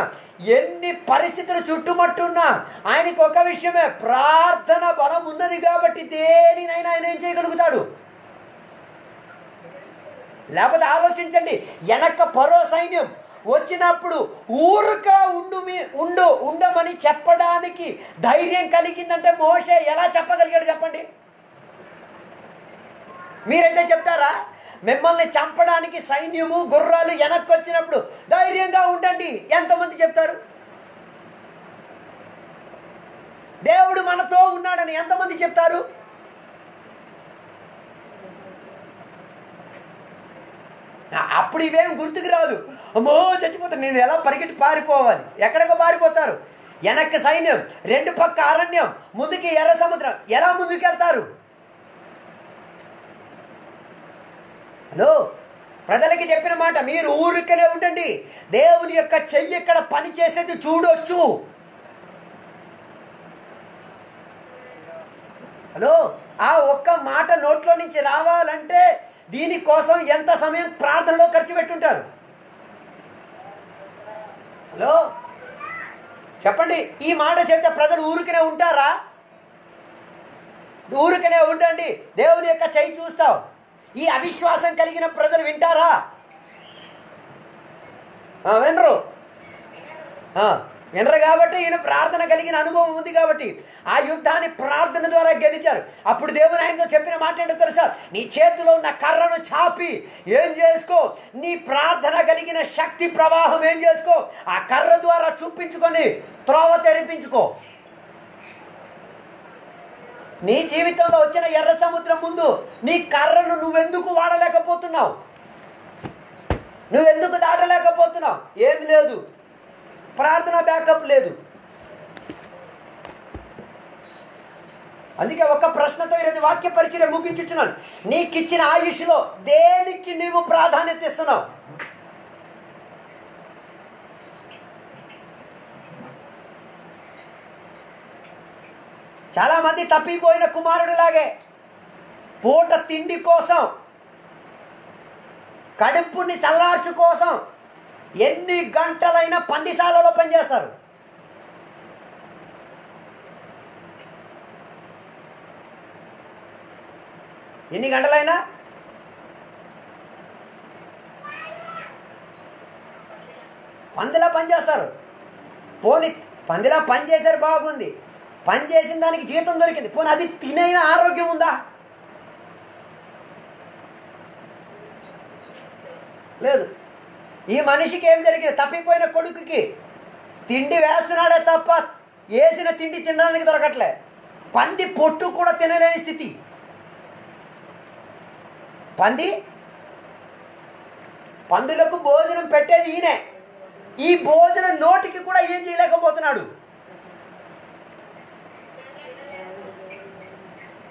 S1: ఎన్ని పరిస్థితులు చుట్టుమట్టున్నా, ఆయనకి ఒక విషయమే, ప్రార్థన బలం ఉన్నది కాబట్టి దేనినైనా ఆయన ఏం చేయగలుగుతాడు. లేకపోతే ఆలోచించండి, వెనక పరో సైన్యం వచ్చినప్పుడు ఊరుక ఉండమని చెప్పడానికి ధైర్యం కలిగిందంటే మోషే ఎలా చెప్పగలిగాడు చెప్పండి? మీరైతే చెప్తారా? మిమ్మల్ని చంపడానికి సైన్యము గుర్రాలు వెనక్కి వచ్చినప్పుడు ధైర్యంగా ఉండండి ఎంతమంది చెప్తారు? దేవుడు మనతో ఉన్నాడని ఎంతమంది చెప్తారు? అప్పుడు ఇవేం గుర్తుకు రాదు. అమ్మో చచ్చిపోతాను, నేను ఎలా పరిగెట్టి పారిపోవాలి? ఎక్కడికో పారిపోతారు. వెనక్కి సైన్యం, 2 పక్క అరణ్యం, ముందుకి ఎర్ర సముద్రం, ఎలా ముందుకెళ్తారు? హలో, ప్రజలకి చెప్పిన మాట, మీరు ఊరికనే ఉండండి, దేవుని యొక్క చెయ్యి ఇక్కడ పని చేసేది చూడొచ్చు. హలో, ఆ ఒక్క మాట నోట్లో నుంచి రావాలంటే దీనికోసం ఎంత సమయం ప్రార్థనలో ఖర్చు పెట్టుంటారు? హలో చెప్పండి, ఈ మాట చెప్తే ప్రజలు ఊరికనే ఉంటారా? ఊరికనే ఉండండి, దేవుని యొక్క చెయ్యి చూస్తావు. ఈ అవిశ్వాసం కలిగిన ప్రజలు వింటారా? వినరు. వినరు కాబట్టి ఈయన ప్రార్థన కలిగిన అనుభవం ఉంది కాబట్టి ఆ యుద్ధాన్ని ప్రార్థన ద్వారా గెలిచారు. అప్పుడు దేవుని ఆయనతో చెప్పిన మాట ఏంటో తెలుసా? నీ చేతిలో ఉన్న కర్రను చాపి ఏం చేసుకో, నీ ప్రార్థన కలిగిన శక్తి ప్రవాహం ఏం చేసుకో, ఆ కర్ర ద్వారా చూపించుకొని త్రోవ తెరిపించుకో. నీ జీవితంలో వచ్చిన ఎర్ర సముద్రం ముందు నీ కర్రను నువ్వెందుకు వాడలేకపోతున్నావు? నువ్వెందుకు దాటలేకపోతున్నావు? ఏమి లేదు, ప్రార్థన బ్యాకప్ లేదు. అందుకే ఒక ప్రశ్నతో ఈరోజు వాక్య పరిచయం ముగించుచున్నాను. నీకు ఇచ్చిన ఆయుష్లో దేనికి నీవు ప్రాధాన్యత ఇస్తున్నావు? చాలామంది తప్పిపోయిన కుమారుడిలాగే పూట తిండి కోసం, కడుపుని చల్లార్చు కోసం ఎన్ని గంటలైనా పందిశాలలో పనిచేస్తారు. ఎన్ని గంటలైనా పందిలా పనిచేస్తారు. పోనీ పందిలా పని చేశారు, బాగుంది, పని చేసిన దానికి జీతం దొరికింది, పోనీ అది తినైన ఆరోగ్యం ఉందా? లేదు. ఈ మనిషికి ఏం జరిగింది? తప్పిపోయిన కొడుకుకి తిండి వేస్తున్నాడే తప్ప వేసిన తిండి తినడానికి దొరకట్లే. పంది పొట్టు కూడా తినలేని స్థితి. పందులకు భోజనం పెట్టేది ఈయనే. ఈ భోజనం నోటికి కూడా ఏం చేయలేకపోతున్నాడు.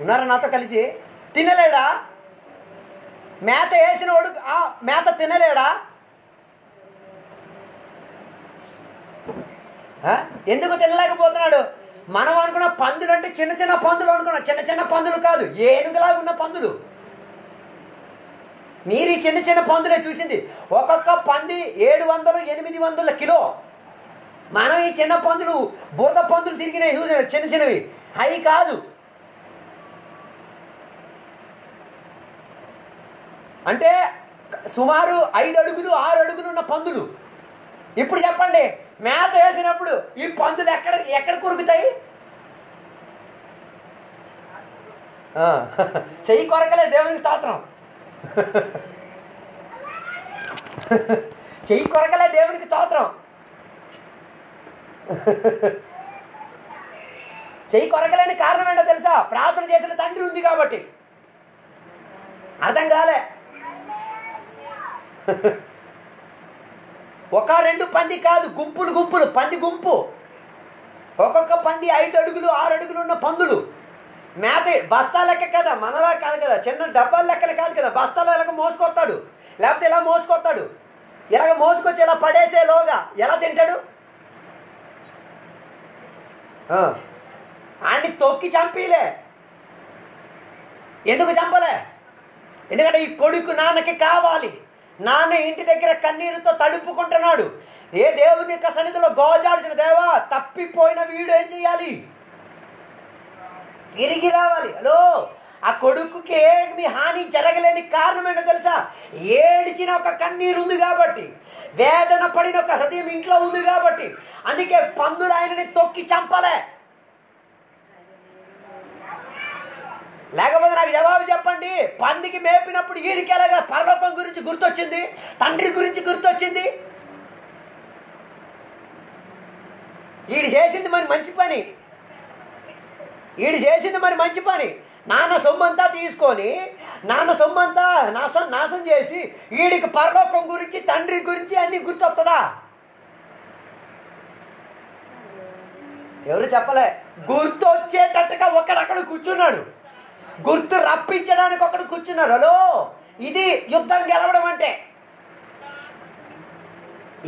S1: ఉన్నారా నాతో కలిసి? తినలేడా? మేత వేసిన వాడు మేత తినలేడా? ఎందుకు తినలేకపోతున్నాడు? మనం అనుకున్న పందులు అంటే చిన్న చిన్న పందులు అనుకున్నాం. చిన్న చిన్న పందులు కాదు, ఏనుగులాగా ఉన్న పందులు. మీరు ఈ చిన్న చిన్న పందులే చూసింది. ఒక్కొక్క పంది 700-800 కిలో. మనం ఈ చిన్న పందులు, బురద పందులు తిరిగినాయి చూసారు, చిన్న చిన్నవి, అవి కాదు. అంటే సుమారు 5 అడుగులు 6 అడుగులు ఉన్న పందులు. ఇప్పుడు చెప్పండి, మేత వేసినప్పుడు ఈ పందులు ఎక్కడ కొరుకుతాయి? చెయ్యి కొరకలే, దేవునికి స్తోత్రం. చెయ్యి కొరకలే, దేవునికి స్తోత్రం. చెయ్యి కొరకలేని కారణం ఏంటో తెలుసా? ప్రార్థన చేసిన తండ్రి ఉంది కాబట్టి. అర్థం కాలే. 1-2 పంది కాదు, గుంపులు పంది గుంపు. ఒక్కొక్క పంది 5 అడుగులు 6 అడుగులు ఉన్న పందులు. మేత బస్తా లెక్క కదా, మనలా కాదు కదా, చిన్న డబ్బాల లెక్కలు కాదు కదా. బస్తాలు ఎలాగ మోసుకొస్తాడు, లేకపోతే ఇలా మోసుకొస్తాడు. ఇలాగ మోసుకొచ్చి ఇలా పడేసేలోగా ఎలా తింటాడు? ఆడిని తొక్కి చంపిలే. ఎందుకు చంపలే? ఎందుకంటే ఈ కొడుకు నాన్నకి కావాలి. నాన్న ఇంటి దగ్గర కన్నీరుతో తడుపుకుంటున్నాడు. ఏ దేవుని యొక్క సన్నిధిలో గోజాడుచిన, దేవా తప్పిపోయిన వీడు ఏం చేయాలి? తిరిగి రావాలి. హలో, ఆ కొడుకుకి ఏమి హాని జరగలేని కారణం ఏంటో తెలుసా? ఏడిచిన ఒక కన్నీరు ఉంది కాబట్టి, వేదన పడిన ఒక హృదయం ఇంట్లో ఉంది కాబట్టి. అందుకే పందులు ఆయనని తొక్కి చంపలే. లేకపోతే నాకు జవాబు చెప్పండి. పందికి మేపినప్పుడు వీడికి ఎలాగా పరలోకం గురించి గుర్తొచ్చింది, తండ్రి గురించి గుర్తొచ్చింది? వీడు చేసింది మరి మంచి పని. నాన్న సొమ్మంతా తీసుకొని, నాన్న సొమ్మంతా నాశనం చేసి వీడికి పరలోకం గురించి, తండ్రి గురించి అన్ని గుర్తొస్తుందా? ఎవరు చెప్పలే. గుర్తు వచ్చేటట్టుగా ఒకడక్కడ కూర్చున్నాడు. గుర్తు రప్పించడానికి ఒకడు కూర్చున్నారు. హలో, ఇది యుద్ధం గెలవడం అంటే.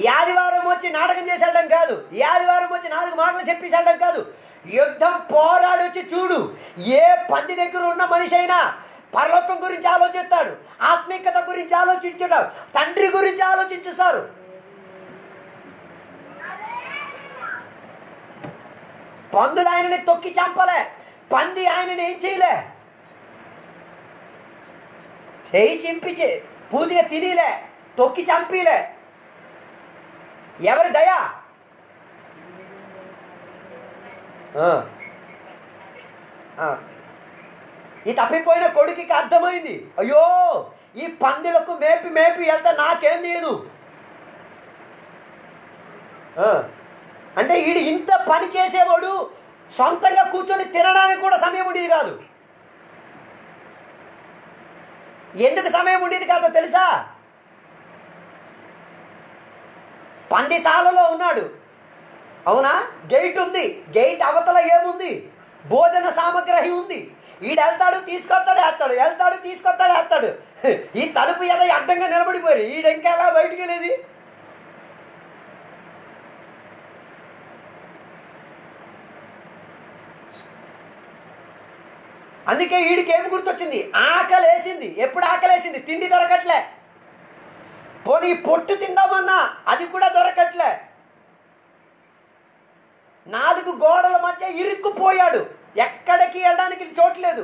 S1: ఈ ఆదివారం వచ్చి నాటకం చేసి వెళ్ళడం కాదు. ఈ ఆదివారం వచ్చి 4 మాటలు చెప్పేసి వెళ్ళడం కాదు. యుద్ధం పోరాడొచ్చి చూడు. ఏ పంది దగ్గర ఉన్న మనిషి అయినా పరలోకం గురించి ఆలోచిస్తాడు, ఆత్మీయత గురించి ఆలోచించుతాడు, తండ్రి గురించి ఆలోచించుతారు. పందులు ఆయనని తొక్కి చంపలే, పంది ఆయనని ఏం చేయలే, చేయి చింపి పూర్తిగా తినిలే, తొక్కి చంపిలే. ఎవరి దయ? ఈ తప్పిపోయిన కొడుకుకి అర్థమైంది, అయ్యో ఈ పందులకు మేపి వెళ్తా నాకేం లేదు. అంటే వీడు ఇంత పని చేసేవాడు సొంతంగా కూర్చొని తినడానికి కూడా సమయం ఉండేది కాదు. ఎందుకు సమయం ఉండేది కాదో తెలుసా? పందిశాలలో ఉన్నాడు, అవునా? గేట్ ఉంది, గేట్ అవతల ఏముంది? భోజన సామగ్రి ఉంది. ఈడు వెళ్తాడు తీసుకొస్తాడు వేస్తాడు, వెళ్తాడు తీసుకొస్తాడు వేస్తాడు. ఈ తలుపు ఏదో అడ్డంగా నిలబడిపోయారు. ఈడు ఇంకా ఎలా బయటికి వెళ్ళేది? అందుకే వీడికి ఏమి గుర్తొచ్చింది? ఆకలి వేసింది. ఎప్పుడు ఆకలి వేసింది? తిండి దొరకట్లే. పోనీ పొట్టు తిందామన్నా అది కూడా దొరకట్లే. 4 గోడల మధ్య ఇరుక్కుపోయాడు. ఎక్కడికి వెళ్ళడానికి చోట్లేదు.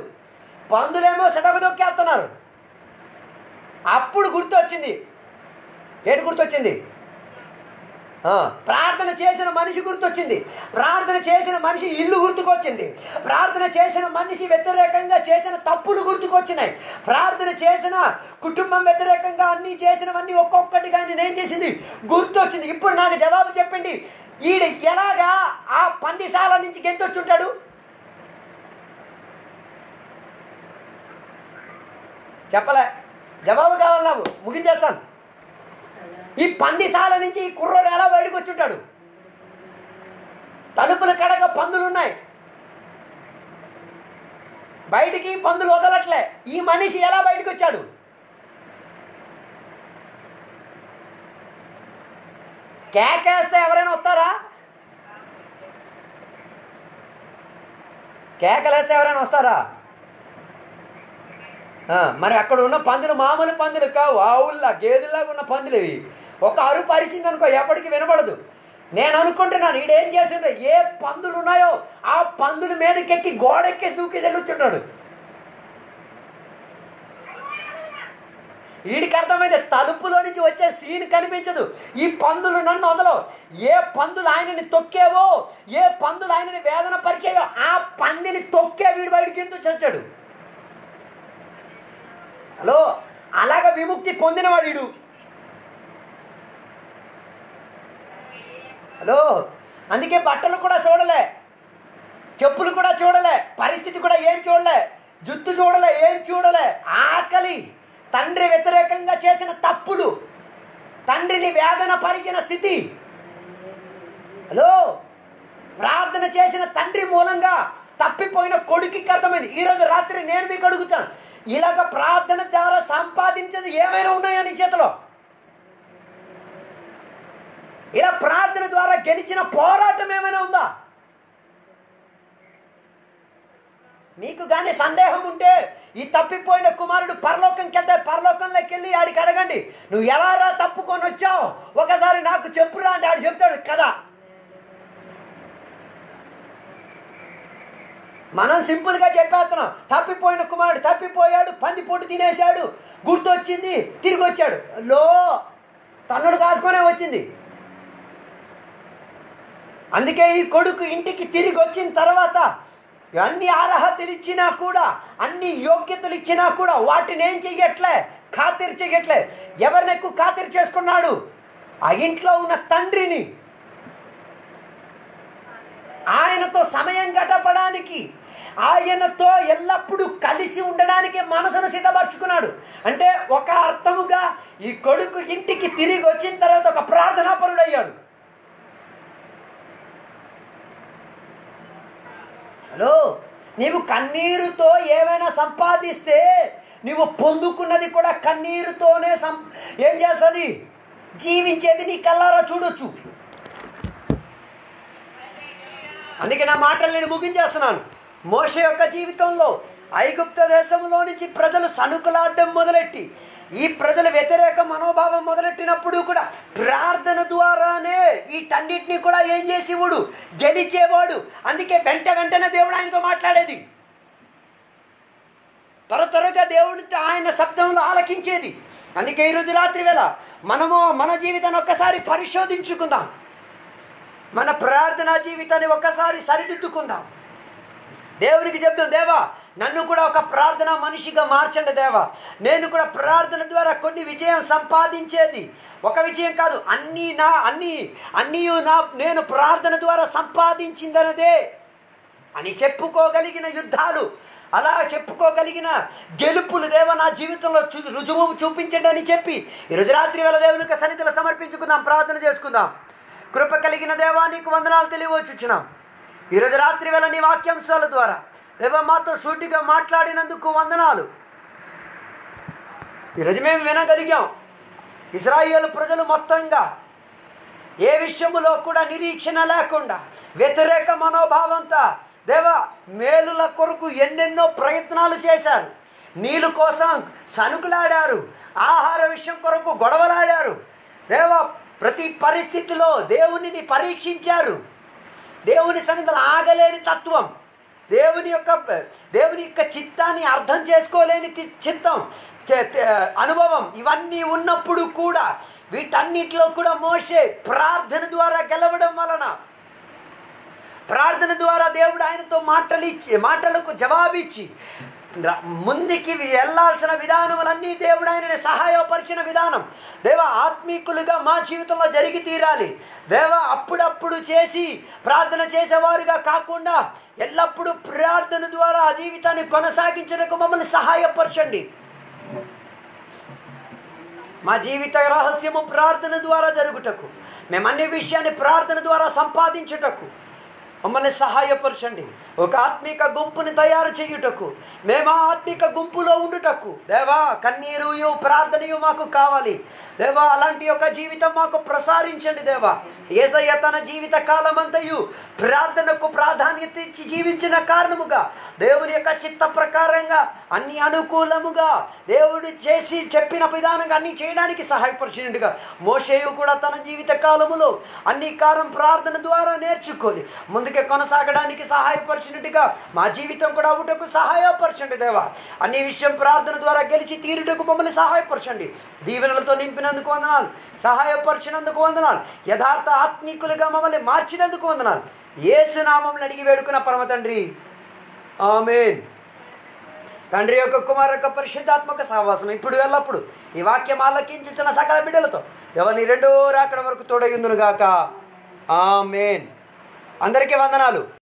S1: పందులేమో సెదగదొక్కేస్తున్నారు. అప్పుడు గుర్తొచ్చింది. ఏంటి గుర్తొచ్చింది? ప్రార్థన చేసిన మనిషి గుర్తొచ్చింది, ప్రార్థన చేసిన మనిషి ఇల్లు గుర్తుకొచ్చింది, ప్రార్థన చేసిన మనిషి వ్యతిరేకంగా చేసిన తప్పులు గుర్తుకొచ్చినాయి, ప్రార్థన చేసిన కుటుంబం వ్యతిరేకంగా అన్నీ చేసినవన్నీ ఒక్కొక్కటిగా నేను చేసింది గుర్తొచ్చింది. ఇప్పుడు నాకు జవాబు చెప్పండి, ఈడు ఎలాగా ఆ పందిశాల నుంచి గెంతొచ్చుంటాడు? చెప్పలే, జవాబు కావాలి నాకు, ముగించేస్తాను. ఈ పందిశాల నుంచి ఈ కుర్రోడు ఎలా బయటకు వచ్చుంటాడు? తలుపుల కడగ పందులున్నాయి, బయటికి పందులు వదలట్లే. ఈ మనిషి ఎలా బయటకు వచ్చాడు? కేకేస్తే ఎవరైనా వస్తారా? కేకలేస్తే ఎవరైనా వస్తారా? మరి అక్కడ ఉన్న పందులు మామూలు పందులు కావు, ఆవుల్లా గేదెల్లాగా ఉన్న పందులు ఇవి. ఒక అరుపు అరిచింది అనుకో ఎప్పటికీ వినబడదు. నేను అనుకుంటున్నాను ఈడేం చేస్తుంటే ఏ పందులు ఉన్నాయో ఆ పందుల మీదకి ఎక్కి గోడెక్కేసి దూకి వెళ్ళొచ్చుంటాడు. వీడికి అర్థమైంది తలుపులో నుంచి వచ్చే సీన్ కనిపించదు, ఈ పందులు నన్ను వదలవు. ఏ పందులు ఆయనని తొక్కేవో, ఏ పందులు ఆయనని వేదన పరిచేయో ఆ పందిని తొక్కే వీడు బయటికి ఎందుకు చచ్చాడు. హలో, అలాగ విముక్తి పొందినవాడు వీడు. హలో, అందుకే బట్టలు కూడా చూడలే, చెప్పులు కూడా చూడలే, పరిస్థితి కూడా ఏం చూడలే, జుత్తు చూడలే, ఏం చూడలే. ఆకలి, తండ్రి వ్యతిరేకంగా చేసిన తప్పులు, తండ్రిని వేదన పరిచిన స్థితి. హలో, ప్రార్థన చేసిన తండ్రి మూలంగా తప్పిపోయిన కొడుకుకి అర్థమైంది. ఈరోజు రాత్రి నేను మీకు అడుగుతాను, ఇలాగ ప్రార్థన ద్వారా సంపాదించేది ఏమైనా ఉన్నాయా నీ చేతిలో? ఇలా ప్రార్థన ద్వారా గెలిచిన పోరాటం ఏమైనా ఉందా? మీకు కానీ సందేహం ఉంటే ఈ తప్పిపోయిన కుమారుడు పరలోకంకి వెళ్తే పరలోకంలోకి వెళ్ళి ఆడికి అడగండి, నువ్వు ఎలా తప్పుకొని వచ్చావు ఒకసారి నాకు చెప్పురా అంటే ఆడు చెప్తాడు కదా. మనం సింపుల్గా చెప్పేస్తున్నాం, తప్పిపోయిన కుమారుడు తప్పిపోయాడు, పంది పొట్టు తినేశాడు, గుర్తొచ్చింది, తిరిగి వచ్చాడు. లో తన్నుడు కాసుకొనే వచ్చింది. అందుకే ఈ కొడుకు ఇంటికి తిరిగి వచ్చిన తర్వాత అన్ని అర్హతలు ఇచ్చినా కూడా, అన్ని యోగ్యతలు ఇచ్చినా కూడా వాటిని ఏం చెయ్యట్లే, ఖాతిరు చెయ్యట్లే. ఎవరిని ఎక్కువ ఖాతిరు చేసుకున్నాడు? ఆ ఇంట్లో ఉన్న తండ్రిని. ఆయనతో సమయం గడపడానికి, ఆయనతో ఎల్లప్పుడూ కలిసి ఉండడానికి మనసును సిద్ధపరచుకున్నాడు. అంటే ఒక అర్థముగా ఈ కొడుకు ఇంటికి తిరిగి వచ్చిన తర్వాత ఒక ప్రార్థనాపరుడు అయ్యాడు. హలో, నీవు కన్నీరుతో ఏమైనా సంపాదిస్తే నువ్వు పొందుకున్నది కూడా కన్నీరుతోనే ఏం చేస్తుంది? జీవించేది నీ కల్లారా చూడొచ్చు. అందుకే నా మాటలు నేను ముగించేస్తున్నాను. మోషే యొక్క జీవితంలో ఐగుప్త దేశంలో నుంచి ప్రజలు సనుకులాడడం మొదలెట్టి, ఈ ప్రజల వ్యతిరేక మనోభావం మొదలెట్టినప్పుడు కూడా ప్రార్థన ద్వారానే వీటన్నిటినీ కూడా ఏం చేసేవాడు? గెలిచేవాడు. అందుకే వెంటనే దేవుడు ఆయనతో మాట్లాడేది, త్వరగా దేవుడితో ఆయన శబ్దంలో ఆలకించేది. అందుకే ఈరోజు రాత్రి వేళ మనము మన జీవితాన్ని ఒక్కసారి పరిశోధించుకుందాం, మన ప్రార్థనా జీవితాన్ని ఒక్కసారి సరిదిద్దుకుందాం. దేవునికి చెప్తాం, దేవా నన్ను కూడా ఒక ప్రార్థన మనిషిగా మార్చండి దేవా. నేను కూడా ప్రార్థన ద్వారా కొన్ని విజయం సంపాదించేది, ఒక విజయం కాదు, నేను ప్రార్థన ద్వారా సంపాదించిందనదే అని చెప్పుకోగలిగిన యుద్ధాలు, అలా చెప్పుకోగలిగిన గెలుపులు దేవా నా జీవితంలో రుజువు చూపించండి అని చెప్పి ఈరోజు రాత్రి వేళ దేవునికి సన్నిధిలో సమర్పించుకుందాం, ప్రార్థన చేసుకుందాం. కృప కలిగిన దేవా నీకు వందనాలు తెలియవచ్చుచున్నాం. ఈరోజు రాత్రి వేళ నీ వాక్యాంశాల ద్వారా దేవా మాతో సూటిగా మాట్లాడినందుకు వందనాలు. ఈరోజు మేము వినగలిగాం, ఇశ్రాయేలు ప్రజలు మొత్తంగా ఏ విషయములో కూడా నిరీక్షణ లేకుండా వ్యతిరేక మనోభావంతో దేవా మేలుల కొరకు ఎన్నెన్నో ప్రయత్నాలు చేశారు. నీళ్ళు కోసం సనుకులాడారు, ఆహార విషయం కొరకు గొడవలాడారు. దేవా ప్రతి పరిస్థితిలో దేవునిని పరీక్షించారు. దేవుని సన్నిధిలో ఆగలేని తత్వం, దేవుని యొక్క చిత్తాన్ని అర్థం చేసుకోలేని చిత్తం, అనుభవం, ఇవన్నీ ఉన్నప్పుడు కూడా వీటన్నిటిలో కూడా మోషే ప్రార్థన ద్వారా గెలవడం వలన, ప్రార్థన ద్వారా దేవుడు ఆయనతో మాటలకు జవాబిచ్చి ముందుకి వెళ్ళాల్సిన విధానములన్నీ దేవుడు ఆయనని సహాయపరిచిన విధానం. దేవా, ఆత్మీకులుగా మా జీవితంలో జరిగి తీరాలి. దేవా, అప్పుడప్పుడు చేసి ప్రార్థన చేసేవారుగా కాకుండా ఎల్లప్పుడూ ప్రార్థన ద్వారా ఆ జీవితాన్ని కొనసాగించడానికి మమ్మల్ని సహాయపరచండి. మా జీవిత రహస్యము ప్రార్థన ద్వారా జరుగుటకు, మేము అన్ని విషయాన్ని ప్రార్థన ద్వారా సంపాదించుటకు మమ్మల్ని సహాయపరచండి. ఒక ఆత్మిక గుంపుని తయారు చేయుటకు, మేము ఆ ఆత్మిక గుంపులో ఉండుటకు దేవా కన్నీరు ప్రార్థనయు మాకు కావాలి. దేవా, అలాంటి ఒక జీవితం మాకు ప్రసారించండి. దేవా, యేసయ్య తన జీవిత కాలమంతయు ప్రార్థనకు ప్రాధాన్యత ఇచ్చి జీవించిన కారణముగా దేవుని యొక్క చిత్త ప్రకారంగా అన్ని అనుకూలముగా దేవుడు చేసి చెప్పిన విధానంగా అన్ని చేయడానికి సహాయపరిచినట్టుగా మోషేయు కూడా తన జీవిత కాలములో అన్ని కాలం ప్రార్థన ద్వారా నేర్చుకొని ముందుకే కొనసాగడానికి సహాయపరిచినట్టుగా మా జీవితం కూడా అవుటకు సహాయపరచండి. దేవా, అన్ని విషయం ప్రార్థన ద్వారా గెలిచి తీరుటకు మమ్మల్ని సహాయపరచండి. దీవెనలతో నింపినందుకు వందనాలు, సహాయపరిచినందుకు వందనాలు, యథార్థ ఆత్మీకులుగా మమ్మల్ని మార్చినందుకు వందనాలు. యేసు నామములో అడిగి వేడుకున్న పరమ తండ్రి, ఆమేన్. తండ్రి యొక్క కుమారు యొక్క పరిశుద్ధాత్మక సహవాసం ఇప్పుడు ఎల్లప్పుడు ఈ వాక్యం ఆలకించిన సకల బిడ్డలతో ఎవరిని రెండో రాకడ వరకు తోడయుందును గాక. ఆమేన్. అందరికీ వందనాలు.